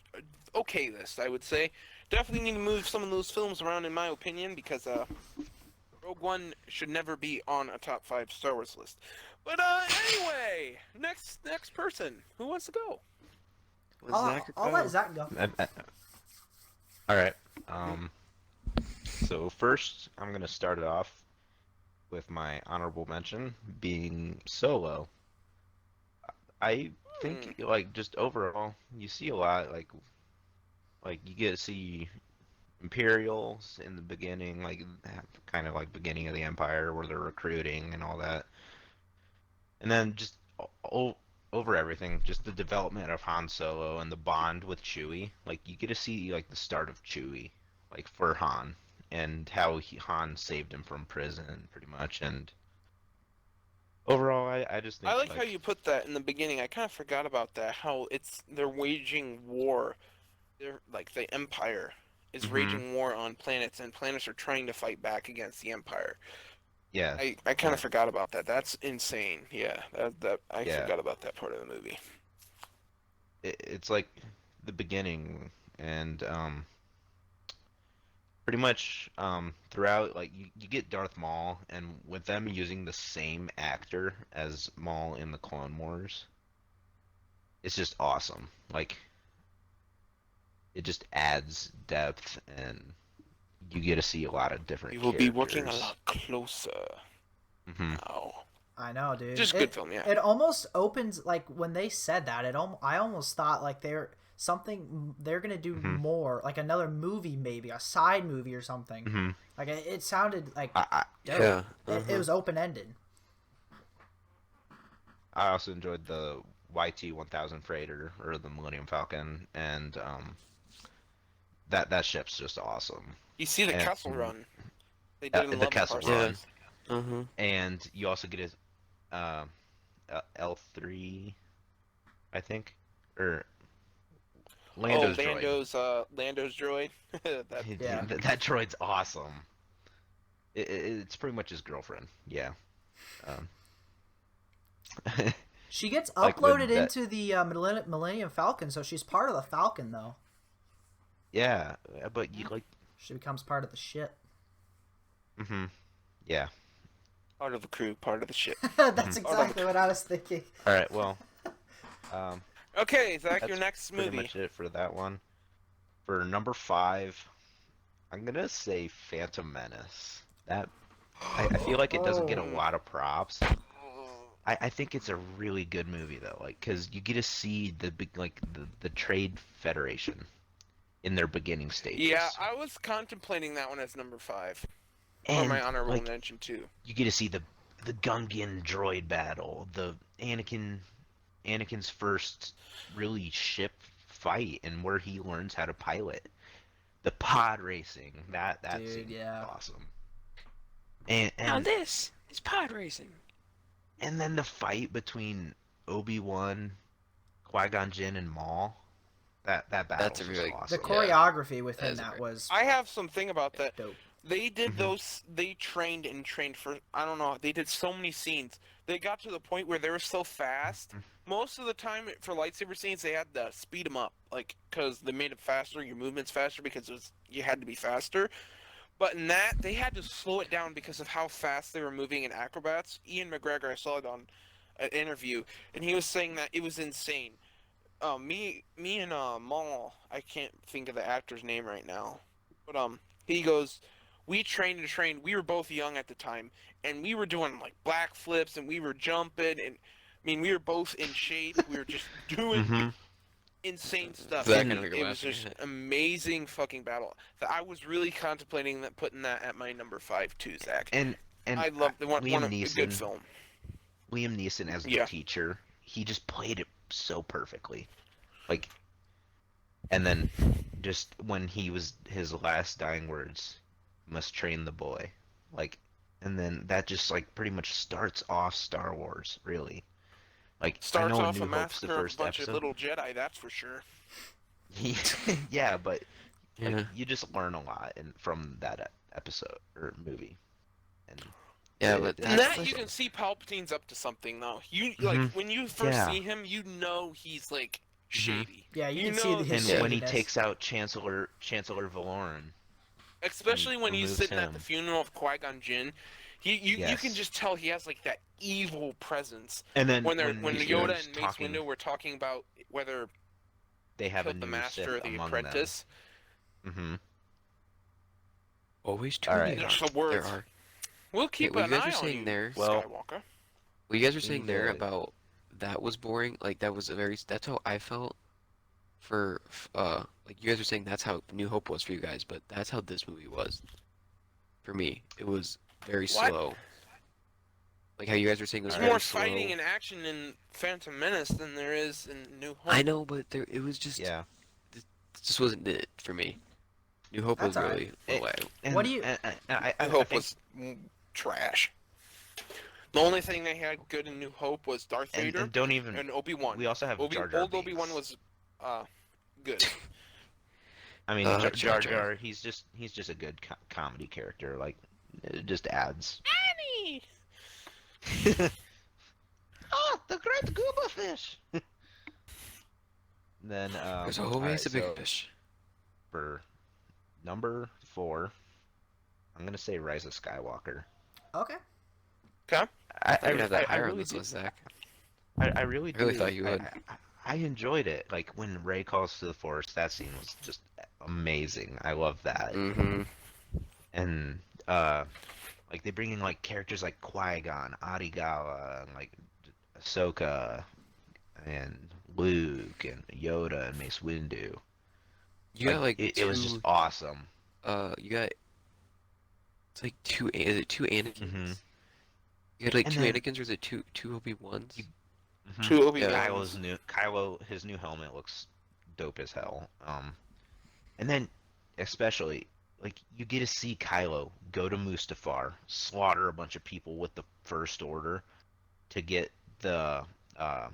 Okay list, I would say. Definitely need to move some of those films around, in my opinion, because Rogue One should never be on a top 5 Star Wars list. But anyway, next person, who wants to go? I'll let Zach go. All right. So first, I'm gonna start it off with my honorable mention being Solo. I think like just overall, you see a lot like you get to see Imperials in the beginning, like kind of like beginning of the Empire where they're recruiting and all that, and then just over everything, just the development of Han Solo and the bond with Chewie. Like you get to see like the start of Chewie, like for Han, and how Han saved him from prison, pretty much. And overall, I just think I like how you put that in the beginning. I kind of forgot about that. How they're waging war. They're like the Empire is raging war on planets, and planets are trying to fight back against the Empire. yeah, I kind of forgot about that. That's insane. Yeah, I Yeah. forgot about that part of the movie. it's like the beginning, and pretty much throughout, like you get Darth Maul, and with them using the same actor as Maul in the Clone Wars, it's just awesome. Like it just adds depth, and you get to see a lot of different We will be working a characters. lot closer Mhm. now. I know, dude. Just a good film, yeah. It almost opens like when they said that. I almost thought like they're gonna do more, like another movie, maybe a side movie or something. Mhm. Like it sounded like I dope. Yeah, It was open ended. also enjoyed the YT-1000 freighter, or the Millennium Falcon, and that ship's just awesome. You see the Yeah. Kessel Run. They didn't the love Kessel Run. Run, and you also get his L3, I think, or Lando's droid. Lando's droid. that, Yeah. That droid's awesome. It's pretty much his girlfriend. Yeah. Um, She gets Like with uploaded that- into the Millennium Falcon, so she's part of the Falcon, though. yeah, but you like. She becomes part of the ship. Yeah. part of the crew, part of the ship. That's exactly what I was thinking. All right. Well. Okay, Zach, That's your next pretty movie. much it for that one. For number 5, I'm gonna say Phantom Menace. That I feel like it doesn't get a lot of props. I think it's a really good movie though, like because you get to see the big the Trade Federation in their beginning stages. Yeah, I was contemplating that one as number 5. Or and my honorable like, mention too. you get to see the Gungan droid battle, the Anakin's first really ship fight, and where he learns how to pilot, the pod racing. That Dude, scene yeah. is awesome. And Now this is pod racing. and then the fight between Obi-Wan, Qui-Gon Jinn, and Maul. That battle That's a was really- The awesome. choreography within That's that great. was I have something about that. dope. They did Mhm. those. They trained for. I don't know. They did so many scenes. They got to the point where they were so fast. Mhm. Most of the time for lightsaber scenes, they had to speed them up, like because they made it faster. Your movements faster because you had to be faster. But in that, they had to slow it down because of how fast they were moving in acrobats. Ian McGregor, I saw it on an interview, and he was saying that it was insane. Me and Maul, I can't think of the actor's name right now, but he goes, we trained and trained. We were both young at the time, and we were doing like black flips, and we were jumping, and I mean, we were both in shape. We were just doing Mhm. insane stuff. Zach and and I it were was laughing just at it. amazing fucking battle. That I was really contemplating that putting that at my number 5 too, Zach. And I love the one Liam a Neeson. good film. Liam Neeson as the Yeah. teacher, he just played it so perfectly. Like, and then just when he was his last dying words, must train the boy. Like, and then that just like pretty much starts off Star Wars, really. Like, I Starts know off New a Hope's the massacre of a first bunch of episode. little Jedi, that's for sure. Yeah, but like, Yeah. you just learn a lot from that episode or movie. And Yeah, it- but it's And that awesome. you can see Palpatine's up to something though. You like Mhm. when you first Yeah. see him, you know he's like shady. Yeah, you can know see the he's And when he shadiness. takes out Chancellor Valoran, Especially when he's removes sitting at him. the funeral of Qui-Gon Jinn. You can Yes. just tell he has like that evil presence. and then When he Yoda starts and Mace talking, Windu were talking about whether they have a killed the new master Sith or the among apprentice. them. Always too All many. right. There's some There words. are. We'll keep what an you guys eye were on saying you, there- Well- Skywalker. What you guys were We saying need there to- about that was boring. Like that was a very. That's how I felt. For like you guys were saying that's how New Hope was for you guys, but that's how this movie was. For me, it was very What? slow. Like how you guys were saying it was There's very more slow. fighting and action in Phantom Menace than there is in New Hope. I know, but there it was just. Yeah. It just wasn't it for me. New Hope That's was all really right. away. And, What do you- I New Hope think, was trash. The only thing they had good in New Hope was Darth and, Vader and don't even. and Obi-Wan. We also have Jar Jar Old Binks. Obi-Wan was good. I mean, Jar Jar Jar. Jar. He's just a good comedy character. Like, it just adds. Annie! Oh, the great Gooba fish. Then There's alright, always a big so fish. for number 4, I'm gonna say Rise of Skywalker. Okay. I thought you'd have that I higher on really this do. list, Zach. I really I really do. thought you would. I enjoyed it. Like when Rey calls to the Force, that scene was just amazing. I love that. Mm-hmm. And like they bring in like characters like Qui-Gon, Adigawa, and like Ahsoka, and Luke, and Yoda, and Mace Windu. You got like it was just awesome. you got it's like two. Is it two Anakins? Mhm. You had like And two then- Anakins, or is it two Obi-Wans? Mhm. Two Obi-Wans. Kylo, his new helmet looks dope as hell. And then especially like you get to see Kylo go to Mustafar, slaughter a bunch of people with the First Order to get the uh,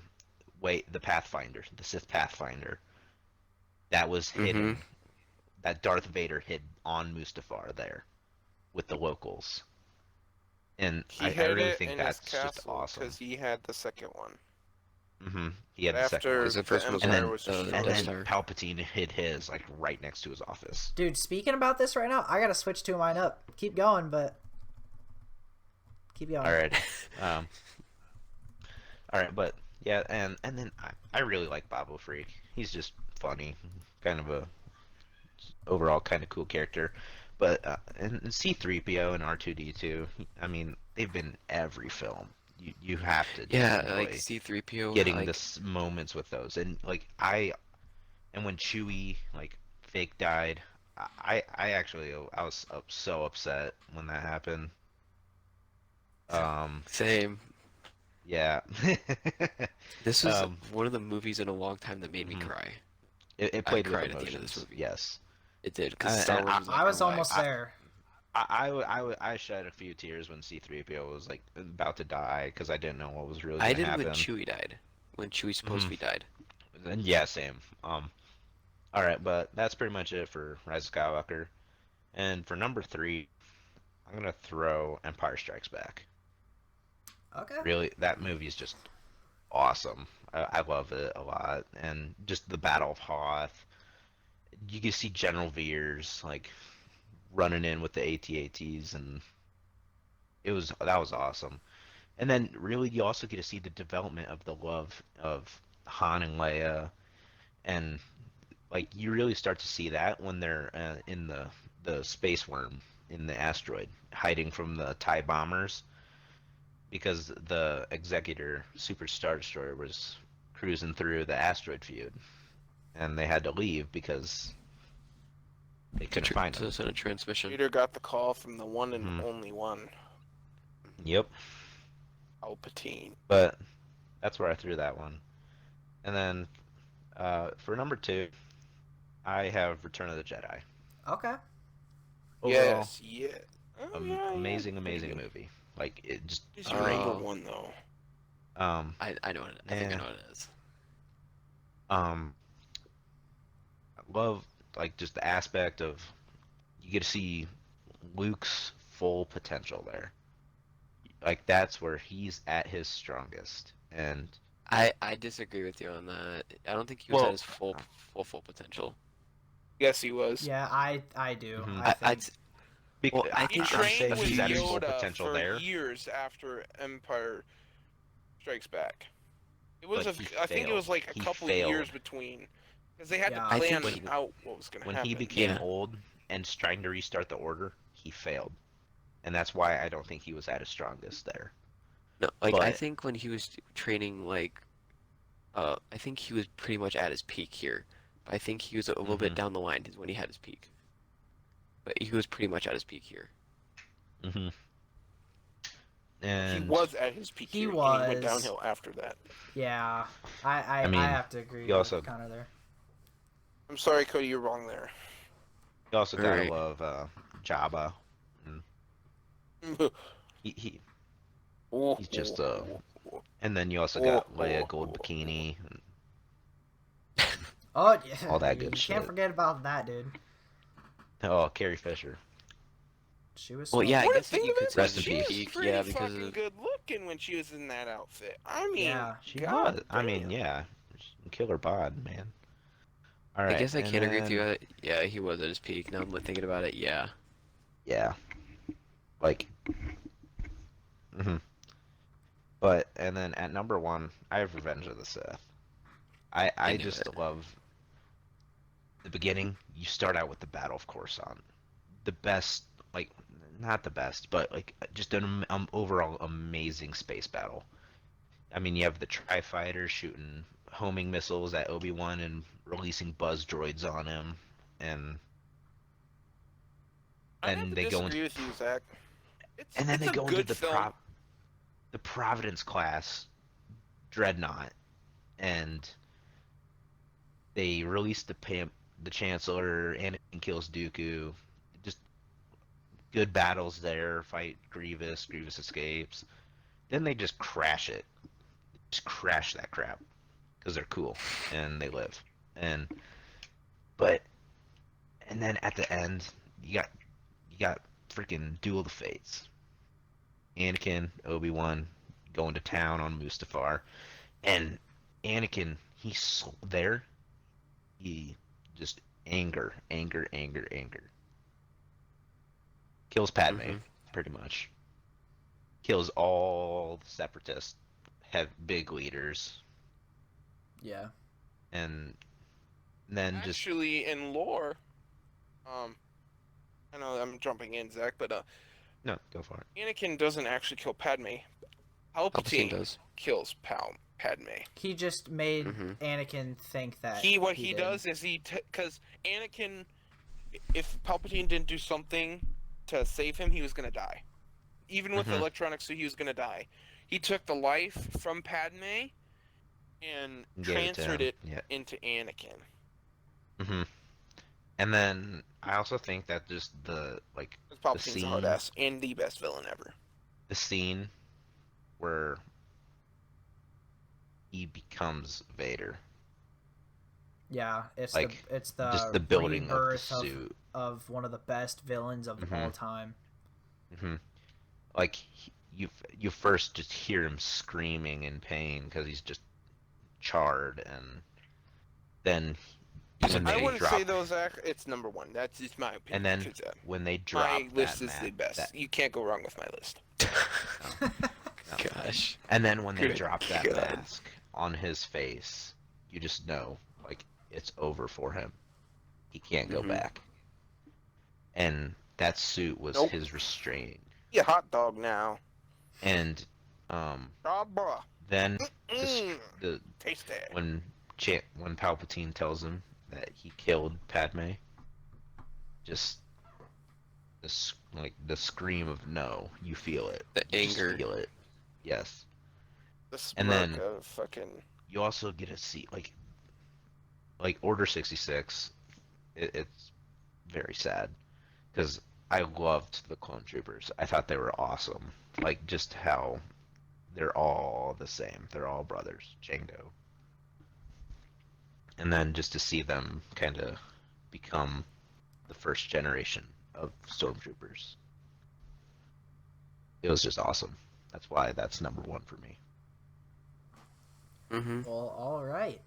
the Pathfinder, the Sith Pathfinder that was Mm-hmm. hidden, that Darth Vader hid on Mustafar there with the locals, and He I hid really it think in his that's just castle awesome. because he had the second one. He But had the second one, after Because the the first one was and Empire on then was the and Death destroyed, then Star. Palpatine hid his like right next to his office. Dude, speaking about this right now, I gotta switch to mine up. Keep going, but keep going. Alrighty. Um, all right, but yeah, and then I really like Babu Freak. He's just funny, kind of a overall kind of cool character. But and C-3PO and R2-D2, I mean, they've been in every film. You have to just Yeah, like enjoy C-3PO, getting like this moments with those. And like and when Chewie like fake died, I actually I was so upset when that happened. Um, same. yeah. This was um, one of the movies in a long time that made me mhm. cry. It I played with cried at the end of this emotions. movie. Yes. It did, because Star And Wars was I like our was lives. almost there. I shed a few tears when C-3PO was like about to die because I didn't know what was really I gonna did when happen. Chewie died. When Chewie Hmm. supposedly died. And yeah, same. All right, but that's pretty much it for Rise of Skywalker. And for number three, I'm gonna throw Empire Strikes Back. Okay. Really, that movie is just awesome. I love it a lot, and just the Battle of Hoth. You can see General Veers like running in with the AT-ATs, and that was awesome. And then really you also get to see the development of the love of Han and Leia, and like you really start to see that when they're in the space worm in the asteroid, hiding from the TIE bombers, because the Executor Super Star Destroyer was cruising through the asteroid field, and they had to leave because they couldn't find To them. send a transmission. Peter got the call from the one and Hmm. only one, Yep, Palpatine. but that's where I threw that one. And then for number two, I have Return of the Jedi. Okay. Overall, Yes, yeah. Oh, yeah, yeah. amazing, Pretty amazing good. movie. Like it just Who's your great. number Oh, one, though? Um, I know it. I think I eh, know what it is. um, I love like just the aspect of you get to see Luke's full potential there. Like that's where he's at his strongest. And I disagree with you on that. I don't think he was at well, his full potential. Yes, he was. Yeah, I do. mhm. I think. I'd well, I He think I'm trained saying with he's at his full Yoda potential for there, years after Empire Strikes Back. It was, but he I think it failed. was like a He couple failed years between, because they had to Yeah. I think plan when he out what was going to when he happen. became yeah. old and trying to restart the order. He failed, and that's why I don't think he was at his strongest there. No, like I But think when he was training, like I think he was pretty much at his peak here. I think he was a little bit mhm, down the line is when he had his peak. But he was pretty much at his peak here. mhm. He And was at his peak He here, and he went was. downhill after that. Yeah. I I mean, have to agree he with also Connor there. I'm sorry, Cody, you're wrong there. you also All gotta right. love Jabba. And he he's just and then you also got Leia Gold Bikini and Oh yeah, all that you good can't shit. forget about that, dude. Oh, Carrie Fisher. She was. Well, So yeah, I What to guess think you of could it, say but Rest in his she was peace. peak, pretty yeah, because fucking of, good looking when she was in that outfit. I mean, Yeah. She god was. I mean, damn. yeah, killer bod, man. All I right, guess I and can't agree with you. then Yeah, he was at his peak. Now I'm thinking about it. Yeah, yeah, like, mhm. But and then at number one, I have Revenge of the Sith. I I knew it. just love the beginning. You start out with the Battle of Coruscant, the best, like not the best, but like just an overall amazing space battle. I mean, you have the Tri Fighter shooting homing missiles at Obi-Wan and releasing buzz droids on him, and I have then to they go into disagree with you, Zach. It's and then it's they a go into good film. the Providence class dreadnought, and they release the Chancellor. Anakin kills Dooku. Just good battles there, fight Grievous. Grievous escapes. Then they just crash it. Just crash that crap because they're cool and they live. But and then at the end, you got freaking Duel of the Fates. Anakin, Obi-Wan going to town on Mustafar, and Anakin, he's so there. He just anger. Kills Padme, pretty much. Kills all the separatists, have big leaders, Yeah. and then Actually, in lore, I know I'm jumping in, Zach, but no, go for it. Anakin doesn't actually kill Padme. Palpatine Palpatine does. kills Padme. He just made Anakin think that What he did. does is because Anakin, if Palpatine didn't do something to save him, he was gonna die. Even with the electronics, so he was gonna die. He took the life from Padme and transferred it into Anakin. And then I also think that just the Palpatine's a hard ass and the best villain ever. The scene where he becomes Vader. Yeah, it's like it's the just the building of the rebirth suit of one of the best villains of all time. Like you first just hear him screaming in pain because he's just charred, and then I wouldn't say though, Zach. It's number one. That's just my opinion. And then when they drop my list is the best. You can't go wrong with my list. No. Gosh. And then when they drop that mask on his face, you just know, like, it's over for him. He can't go back. And that suit was his restraint. You hot dog now. And then taste it. when Palpatine tells him that he killed Padme, just the scream of no, you feel it. The You anger. just feel it. Yes. The smirk And then of fucking. You also get to see like Order 66. It's very sad because I loved the clone troopers. I thought they were awesome. Like just how they're all the same. They're all brothers. Jango. And then just to see them kind of become the first generation of stormtroopers, it was just awesome. That's why that's number one for me. Well, all right.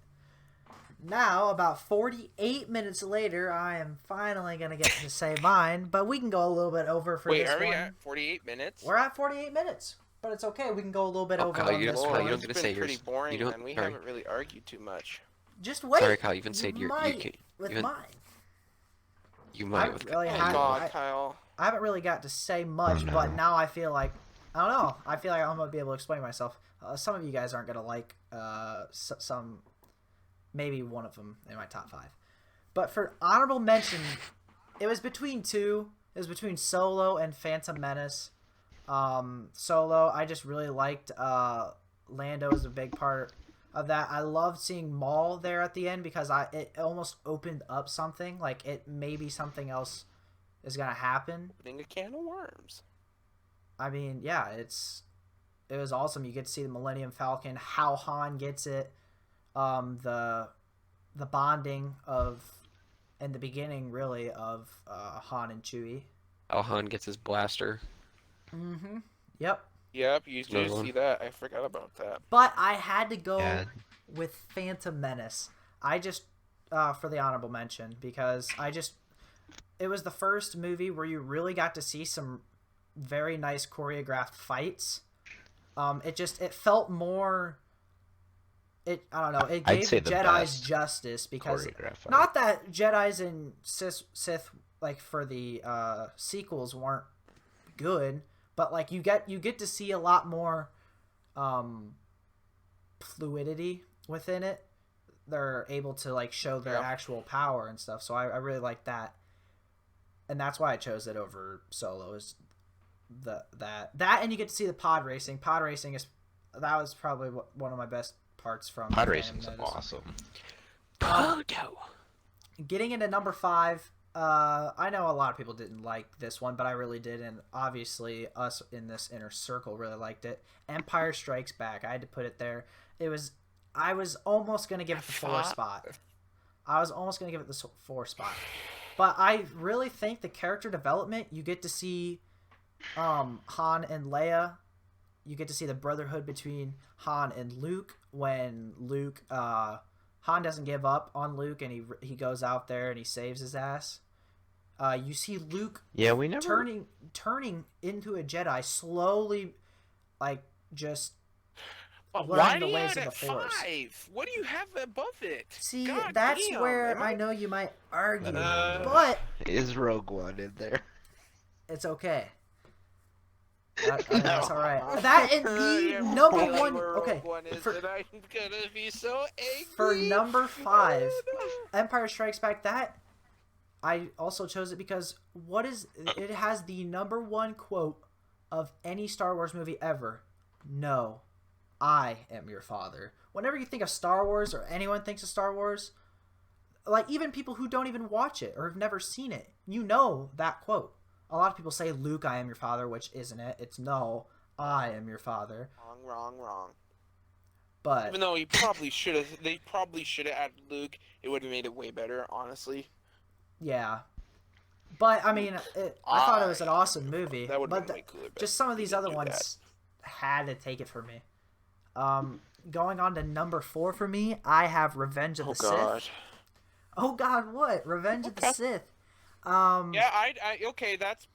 Now, about 48 minutes later, I am finally going to get to say mine, but we can go a little bit over for this one. Wait, are we at 48 minutes? We're at 48 minutes, but it's okay. We can go a little bit over Kyle, on you this don't- one. you don't It's get to been say pretty yours. boring, You don't- man. We sorry. haven't really argued too much. Just wait. Sorry, Kyle, you haven't said you your- might with you haven't- mine. You I might haven't with really Oh, had. God, Kyle. I haven't really got to say much, but now I feel like I don't know. I feel like I'm gonna be able to explain myself. Some of you guys aren't gonna like some, maybe one of them in my top 5. But for honorable mention, it was between two. It was between Solo and Phantom Menace. Solo, I just really liked. Lando is a big part of that. I loved seeing Maul there at the end because it almost opened up something. Like it maybe something else is gonna happen. Opening a can of worms. I mean, yeah, it was awesome. You get to see the Millennium Falcon, how Han gets it, the bonding of in the beginning really of Han and Chewie. how Han gets his blaster. Yep. Yep, you do Another one. see that. I forgot about that. But I had to go Yeah. with Phantom Menace. I just for the honorable mention because it was the first movie where you really got to see some very nice choreographed fights. It felt more. I don't know. It I'd gave say the the Jedi's best justice because choreographed fight. not that Jedi's and Sith like for the sequels weren't good, but like you get to see a lot more fluidity within it. They're able to like show their actual power and stuff. So I really like that, and that's why I chose it over Solo. Is that and you get to see the pod racing. Pod racing that was probably one of my best parts from Pod Phantom racing's Menace. awesome. Pogo. Getting into number 5, I know a lot of people didn't like this one, but I really did, and obviously us in this inner circle really liked it. Empire Strikes Back. I had to put it there. I was almost gonna give it the 4 spot. I was almost gonna give it the 4 spot, but I really think the character development, you get to see Han and Leia. You get to see the brotherhood between Han and Luke when Han doesn't give up on Luke and he goes out there and he saves his ass. You see Luke turning into a Jedi slowly, like just learning the ways of the Force. 5? What do you have above it? See, God that's damn, where I know you might argue, Uh, but Is Rogue One in there? it's okay. That's all right. That and the number one. Okay, I'm gonna be so angry. for number 5, Oh, Empire Strikes Back. That I also chose it because it has the number 1 quote of any Star Wars movie ever. No, I am your father. Whenever you think of Star Wars or anyone thinks of Star Wars, like even people who don't even watch it or have never seen it, you know that quote. A lot of people say, Luke, I am your father, which isn't it. It's no, I am your father. Wrong. But Even though they probably should have added Luke, it would have made it way better, honestly. yeah. But, I mean, I thought it was an awesome movie. That would have But been way cooler. just some of these other do ones had to take it for me. Going on to number 4 for me, I have Revenge of the Sith. Oh God, what? Revenge of the Sith. Yeah, okay, that's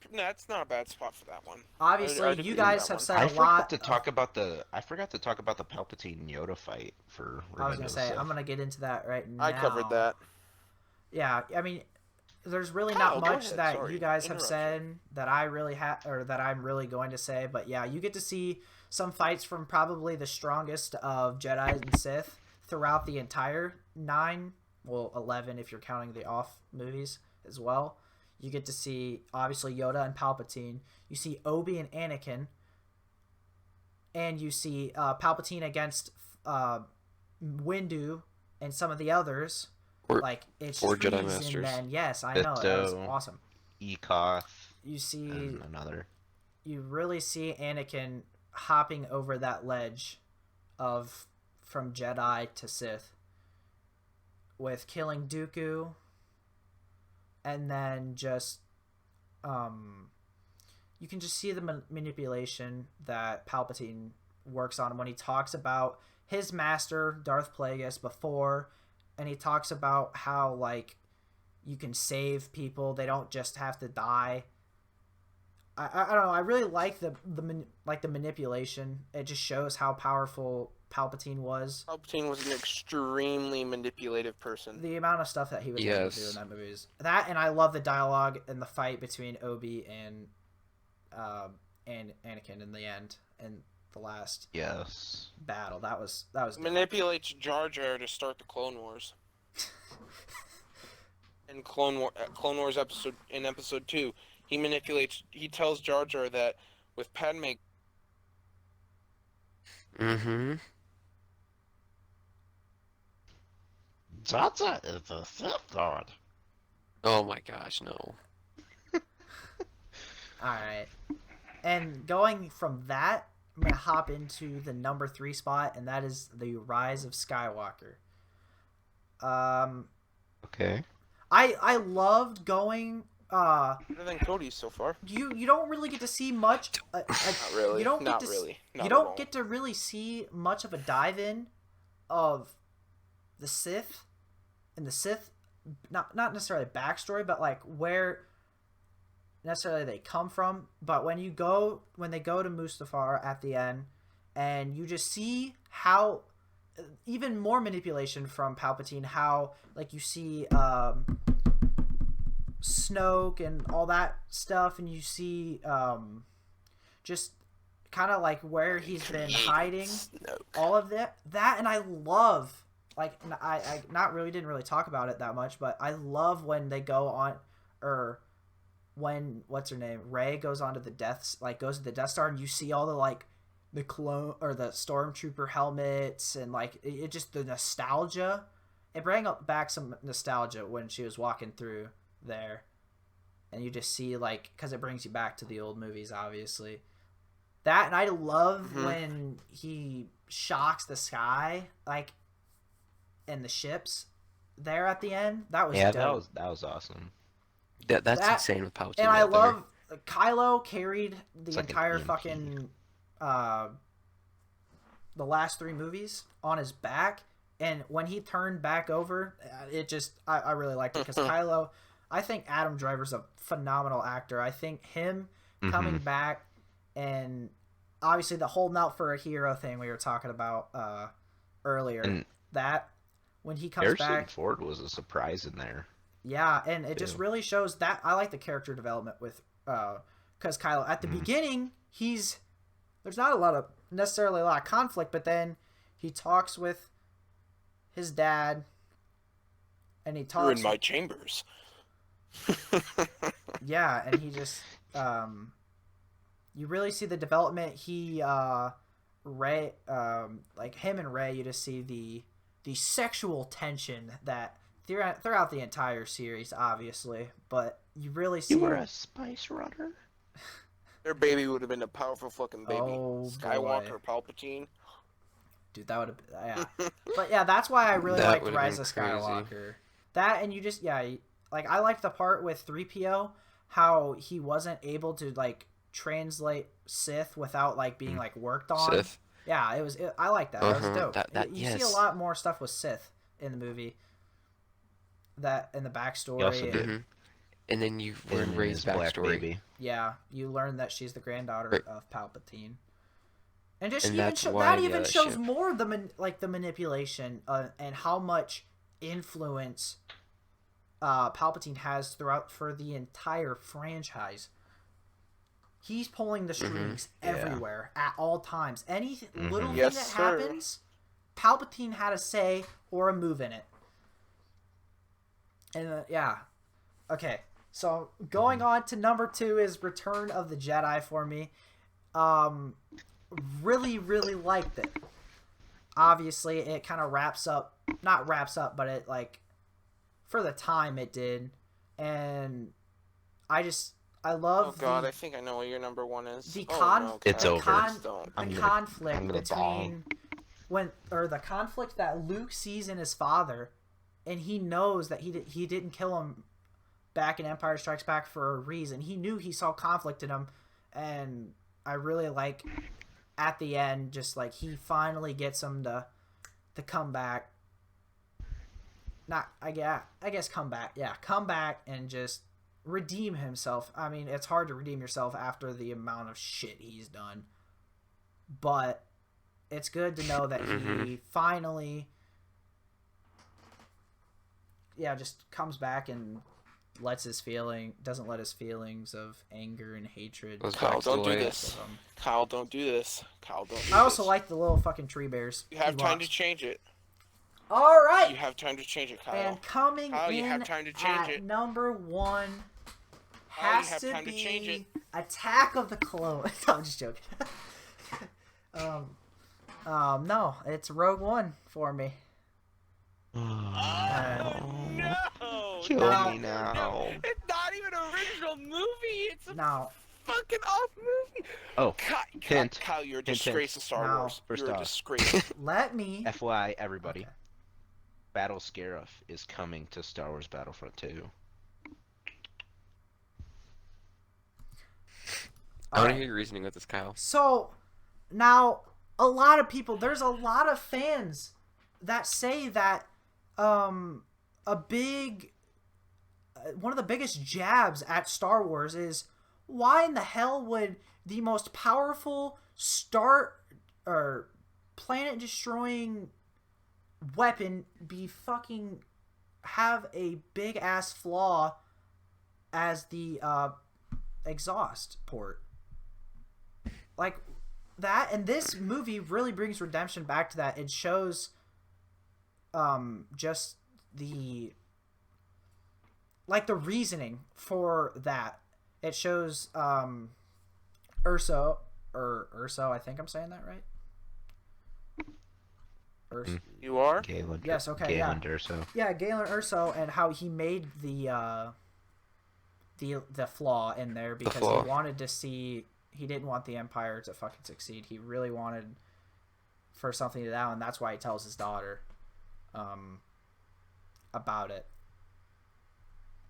not a bad spot for that one. Obviously, you guys have said I a forgot lot. to talk about the Palpatine Yoda fight for I was Revenge gonna of the say Sith. I'm gonna get into that right now. I covered that. Yeah, I mean, there's really Kyle, not go much ahead, that sorry, you guys have interruption. said that I really or that I'm really going to say. But yeah, you get to see some fights from probably the strongest of Jedi and Sith throughout the entire 9, well 11 if you're counting the off movies as well. You get to see, obviously, Yoda and Palpatine. You see Obi and Anakin. And you see Palpatine against Windu and some of the others. Like, it's 4 Jedi treason, Masters. man. Yes, I know. That was awesome. Ekoth, You see... and another. You really see Anakin hopping over that ledge from Jedi to Sith. With killing Dooku... And then just, you can just see the manipulation that Palpatine works on when he talks about his master, Darth Plagueis, before, and he talks about how, like, you can save people. They don't just have to die. I don't know. I really like the manipulation. It just shows how powerful Palpatine was. Palpatine was an extremely manipulative person. The amount of stuff that he was able to do in that movie is that, and I love the dialogue and the fight between Obi and Anakin in the end and the last battle. That was Manipulates Jar Jar to start the Clone Wars. In Clone Wars episode 2, he tells Jar Jar that with Padme. Mm-hmm. Jar Jar is a Sith Lord. Oh my gosh, no. Alright. And going from that, I'm going to hop into the number 3 spot, and that is the Rise of Skywalker. Okay. I loved going... Better than Cody's so far. You don't really get to see much... Not really. You don't Not get to, really. Not you at don't all. get to really see much of a dive-in of the Sith, and the Sith, not necessarily backstory, but like where necessarily they come from. But when they go to Mustafar at the end, and you just see how even more manipulation from Palpatine, how like you see Snoke and all that stuff, and you see just kind of like where he's been hiding all of that, and I love, like, I didn't really talk about it that much, but I love when they go on, or when what's her name, Rey goes to the Death Star, and you see all the like the clone or the stormtrooper helmets, and like it just the nostalgia, it brought back some nostalgia when she was walking through there, and you just see like because it brings you back to the old movies, obviously. That and I love when he shocks the sky like and the ships there at the end. That was dope. that was awesome. That's insane with Palpatine. And I right there. love Kylo carried the Like an entire EMP. fucking the last 3 movies on his back, and when he turned back over, it just I really liked it because Kylo. I think Adam Driver's a phenomenal actor. I think him coming back and obviously the holding out for a hero thing we were talking about earlier. And that when he comes Harrison back, Ford was a surprise in there. yeah, and it just really shows that I like the character development with because Kylo at the beginning there's not necessarily a lot of conflict, but then he talks with his dad, and he talks. You're in my chambers. Yeah, and he just you really see the development. He Rey like him and Rey, you just see the sexual tension that throughout the entire series, obviously, but you really see. You were a spice runner. Their baby would have been a powerful fucking baby. Oh, Skywalker, Palpatine. Dude, that would have yeah. But yeah, that's why I really That liked would've Rise been of crazy. Skywalker. That and you just like I liked the part with 3PO, how he wasn't able to like translate Sith without like being like worked on. Sith. Yeah, I like that. That was dope. You see a yes. lot more stuff with Sith in the movie. That in the backstory. He also did. And then you learn in Rey's his black backstory. baby. Yeah, you learn that she's the granddaughter Right. of Palpatine, and just And even that's that why even the shows ship- more of the manipulation and how much influence Palpatine has throughout for the entire franchise. He's pulling the strings everywhere at all times. Any little Yes, thing that sir. happens, Palpatine had a say or a move in it. And yeah, okay. So going on to number 2 is Return of the Jedi for me. Really, really liked it. Obviously, it kind of not wraps up, but it like for the time it did, and I love. Oh god, I think I know what your number 1 is. The It's the over. the conflict I'm gonna between the conflict that Luke sees in his father, and he knows that he didn't kill him back in Empire Strikes Back for a reason. He knew he saw conflict in him, and I really like at the end just like he finally gets him to come back. I guess come back. Yeah, come back and just redeem himself. I mean, it's hard to redeem yourself after the amount of shit he's done. But it's good to know that he finally just comes back and doesn't let his feelings of anger and hatred. Those Kyle, back don't do away. this. Kyle, don't do this. Kyle, don't do this. I also like the little fucking tree bears. You have he time to walks. change it. All right. You have time to change it, Kyle. And coming Kyle, in you have time to change at it. number 1 Kyle, you has have to time to change be it. Attack of the Clones. No, I'm just joking. No, it's Rogue One for me. No! Kill No. me now. No, it's not even an original movie. It's a No, fucking off movie. Oh, hint. Kyle, you're a Hint, disgrace to Star No. Wars. First You're a off. disgrace. let me. FYI, everybody. Okay. Battle Scarif is coming to Star Wars Battlefront 2. I want to Alright. hear your reasoning with this, Kyle. So now there's a lot of fans that say that a big one of the biggest jabs at Star Wars is why in the hell would the most powerful planet destroying weapon be fucking have a big ass flaw as the exhaust port. Like that, and this movie really brings redemption back to that. It shows just the reasoning for that. It shows Urso, I think I'm saying that right. You are? Galen. Yes, okay, Galen Durso. Yeah, Galen Urso, and how he made the the flaw in there because flaw. he wanted to see. He didn't want the Empire to fucking succeed. He really wanted for something to down, and that's why he tells his daughter about it.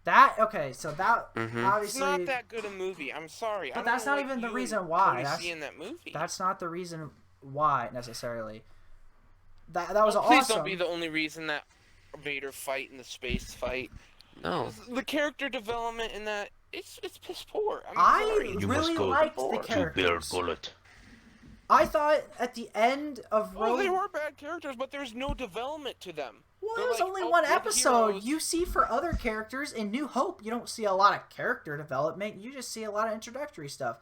So that obviously It's not that good a movie. I'm sorry. But that's not even the reason why. That's in that movie. That's not the reason why necessarily. That was awesome. Please don't be the only reason that Vader fight in the space fight. No. The character development in that it's piss poor. I really liked the characters. I thought at the end of Rogue... Well, they were bad characters, but there's no development to them. Well, They're it was like, only oh, one good episode. heroes. You see for other characters in New Hope, you don't see a lot of character development. You just see a lot of introductory stuff.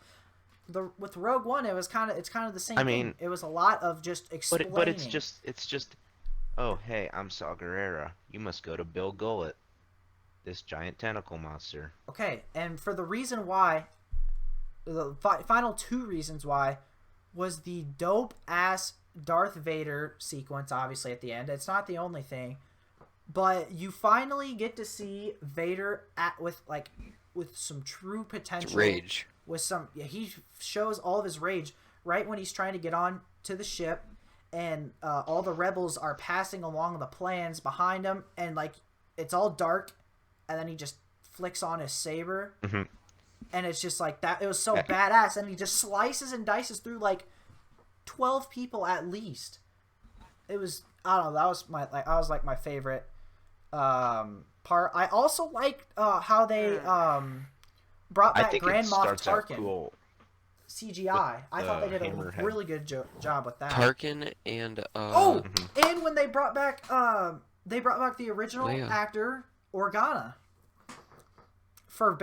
With Rogue One, it's kind of the same thing. It was a lot of just explaining. But it's just, oh hey, I'm Saw Gerrera. You must go to Bill Gullet, this giant tentacle monster. Okay, and for the reason why, the final 2 reasons why, was the dope ass Darth Vader sequence. Obviously, at the end, it's not the only thing, but you finally get to see Vader with some true potential. Rage. He shows all of his rage right when he's trying to get on to the ship, and all the rebels are passing along the plans behind him, and like it's all dark, and then he just flicks on his saber, and it's just like that. It was so badass, and he just slices and dices through like 12 people at least. It was, I don't know, that was my favorite part. I also liked how they brought back Grand Moff Tarkin. Cool. CGI. I thought they did a really good job with that. Tarkin and and when they brought back the original actor Organa for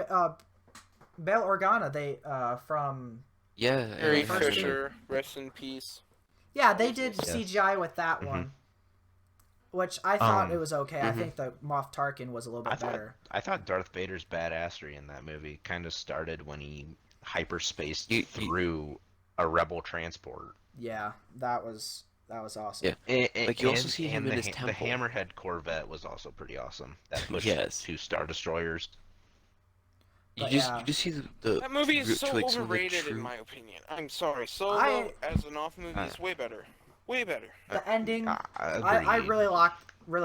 Bail Organa. They from Harry Fisher, rest in peace. Yeah, they did CGI with that one, which I thought it was okay. I think the Moff Tarkin was a little bit better. I thought Darth Vader's badassery in that movie kind of started when he hyperspaced through a rebel transport. Yeah, that was awesome. Yeah, you also see him in his temple. The Hammerhead Corvette was also pretty awesome. That pushed 2 Star Destroyers. You just see the that movie is so like, overrated in my opinion. I'm sorry. Solo as an off movie is way better. Way better. The ending, I really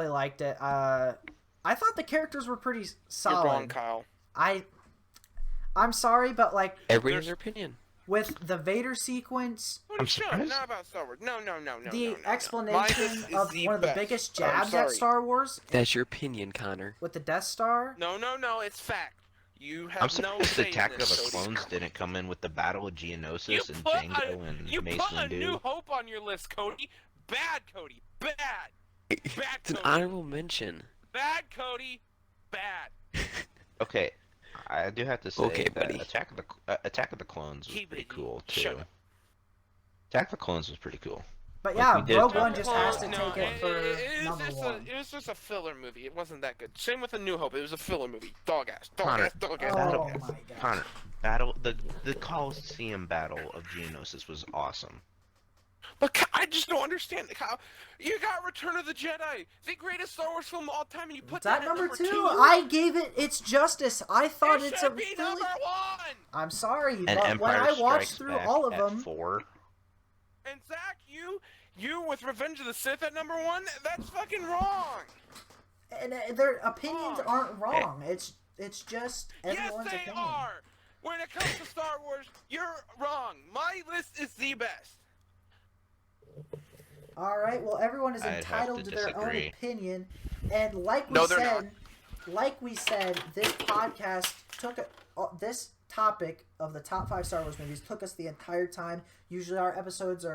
liked it. I thought the characters were pretty solid. You're wrong, Kyle. I'm sorry, but like everybody has their opinion. With the Vader sequence, not about Star Wars. No. The explanation of one of the biggest jabs at Star Wars. That's your opinion, Connor. With the Death Star. No, it's fact. You have I'm surprised the Attack of the Clones didn't come in with the Battle of Geonosis and Jango and Mace Windu. You put a New Hope on your list, Cody. Bad, Cody. Bad. It's an honorable mention. Bad, Cody. Bad. Okay, I do have to say okay, that buddy. Attack of the Clones was pretty cool too. Attack of the Clones was pretty cool. But yeah, Rogue One just has to take it for number 1. It was just a filler movie. It wasn't that good. Same with A New Hope. It was a filler movie. Dog ass. Oh my god. Connor, the Coliseum Battle of Geonosis was awesome. But I just don't understand. You got Return of the Jedi, the greatest Star Wars film of all time, and you put that at number 2. I gave it its justice. I thought it it's should be number 1. I'm sorry, and but Empire when I watched Strikes through Back all of at them, 4. And Zack, you with Revenge of the Sith at number 1, that's fucking wrong. And their opinions aren't wrong. It's just everyone's yes, they opinion. are. When it comes to Star Wars, you're wrong. My list is the best. All right. Well, everyone is entitled to their own opinion, and like we said, this podcast took this topic of the top 5 Star Wars movies took us the entire time. Usually, our episodes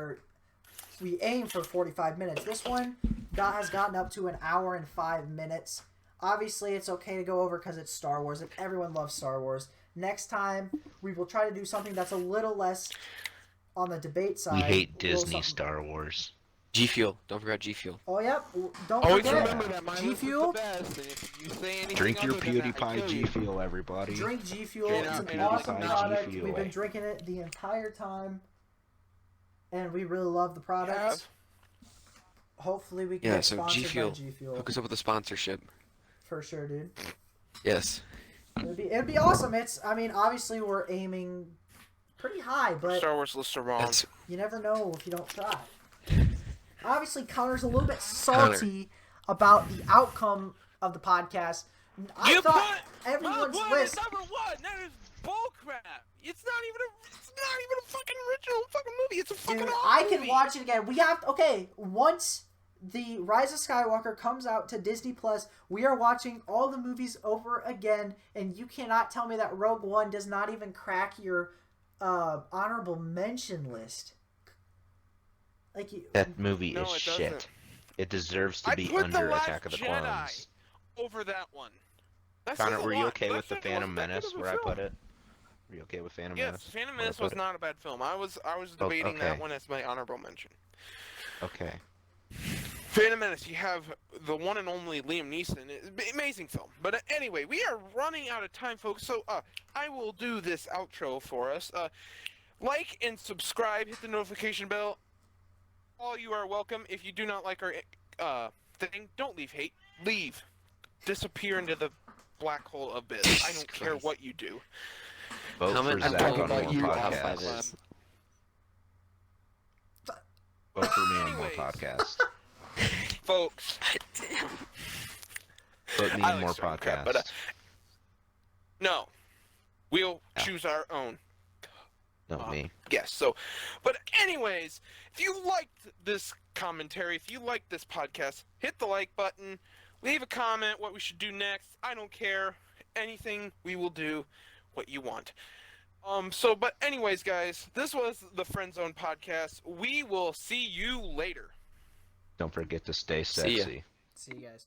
we aim for 45 minutes. This one has gotten up to an hour and 5 minutes. Obviously, it's okay to go over because it's Star Wars, and everyone loves Star Wars. Next time, we will try to do something that's a little less on the debate side. We hate Disney Star Wars. G Fuel. Don't forget G Fuel. Oh, yep. Don't always forget. remember that my G list Fuel. is the best, and if you say anything Drink your other than that, I PewDiePie kill G you. Fuel, everybody. Drink G Fuel. Drink It's an PewDiePie awesome G product. Fuel. We've been drinking it the entire time, and we really love the product. Hopefully, we can get so sponsored G Fuel. by G Fuel. Hook us up with a sponsorship. For sure, dude. Yes. It'd be awesome. I mean, obviously we're aiming pretty high, but Star Wars lists are wrong. you never know if you don't try. Obviously, Connor's a little bit salty about the outcome of the podcast. I thought everyone's list. Number one. That is bullcrap. It's not even a fucking original fucking movie. It's a fucking Dude, awful I can movie. watch it again. We have once the Rise of Skywalker comes out to Disney Plus, we are watching all the movies over again, and you cannot tell me that Rogue One does not even crack your honorable mention list. Like That movie No, is it shit. doesn't. It deserves to I be put under The Last Attack of the Jedi Clones. over that one. That Connor, says a were you lot. okay That with the shit Phantom wasn't that good Menace of a where I film. put it? Were you okay with Phantom Yes, Menace? Phantom where I Menace put was it? not a bad film. I was debating that okay. one as my honorable mention. Okay. Phantom Menace, you have the one and only Liam Neeson. Amazing film. But anyway, we are running out of time, folks. So I will do this outro for us. Like and subscribe. Hit the notification bell. All you are welcome. If you do not like our thing, don't leave hate. Leave. Disappear into the black hole abyss. I don't care what you do. Vote Comment for and Zack talk on about more you top five podcasts. is. Vote for me on more Anyways. podcasts. Folks. Vote me I on like more certain podcasts. crap, but, no. We'll choose our own. Not me. Yes, so, but anyways, if you liked this commentary, if you liked this podcast, hit the like button, leave a comment what we should do next. I don't care. Anything, we will do what you want. But anyways, guys, this was the Friendzone podcast. We will see you later. Don't forget to stay See ya. sexy. see you guys.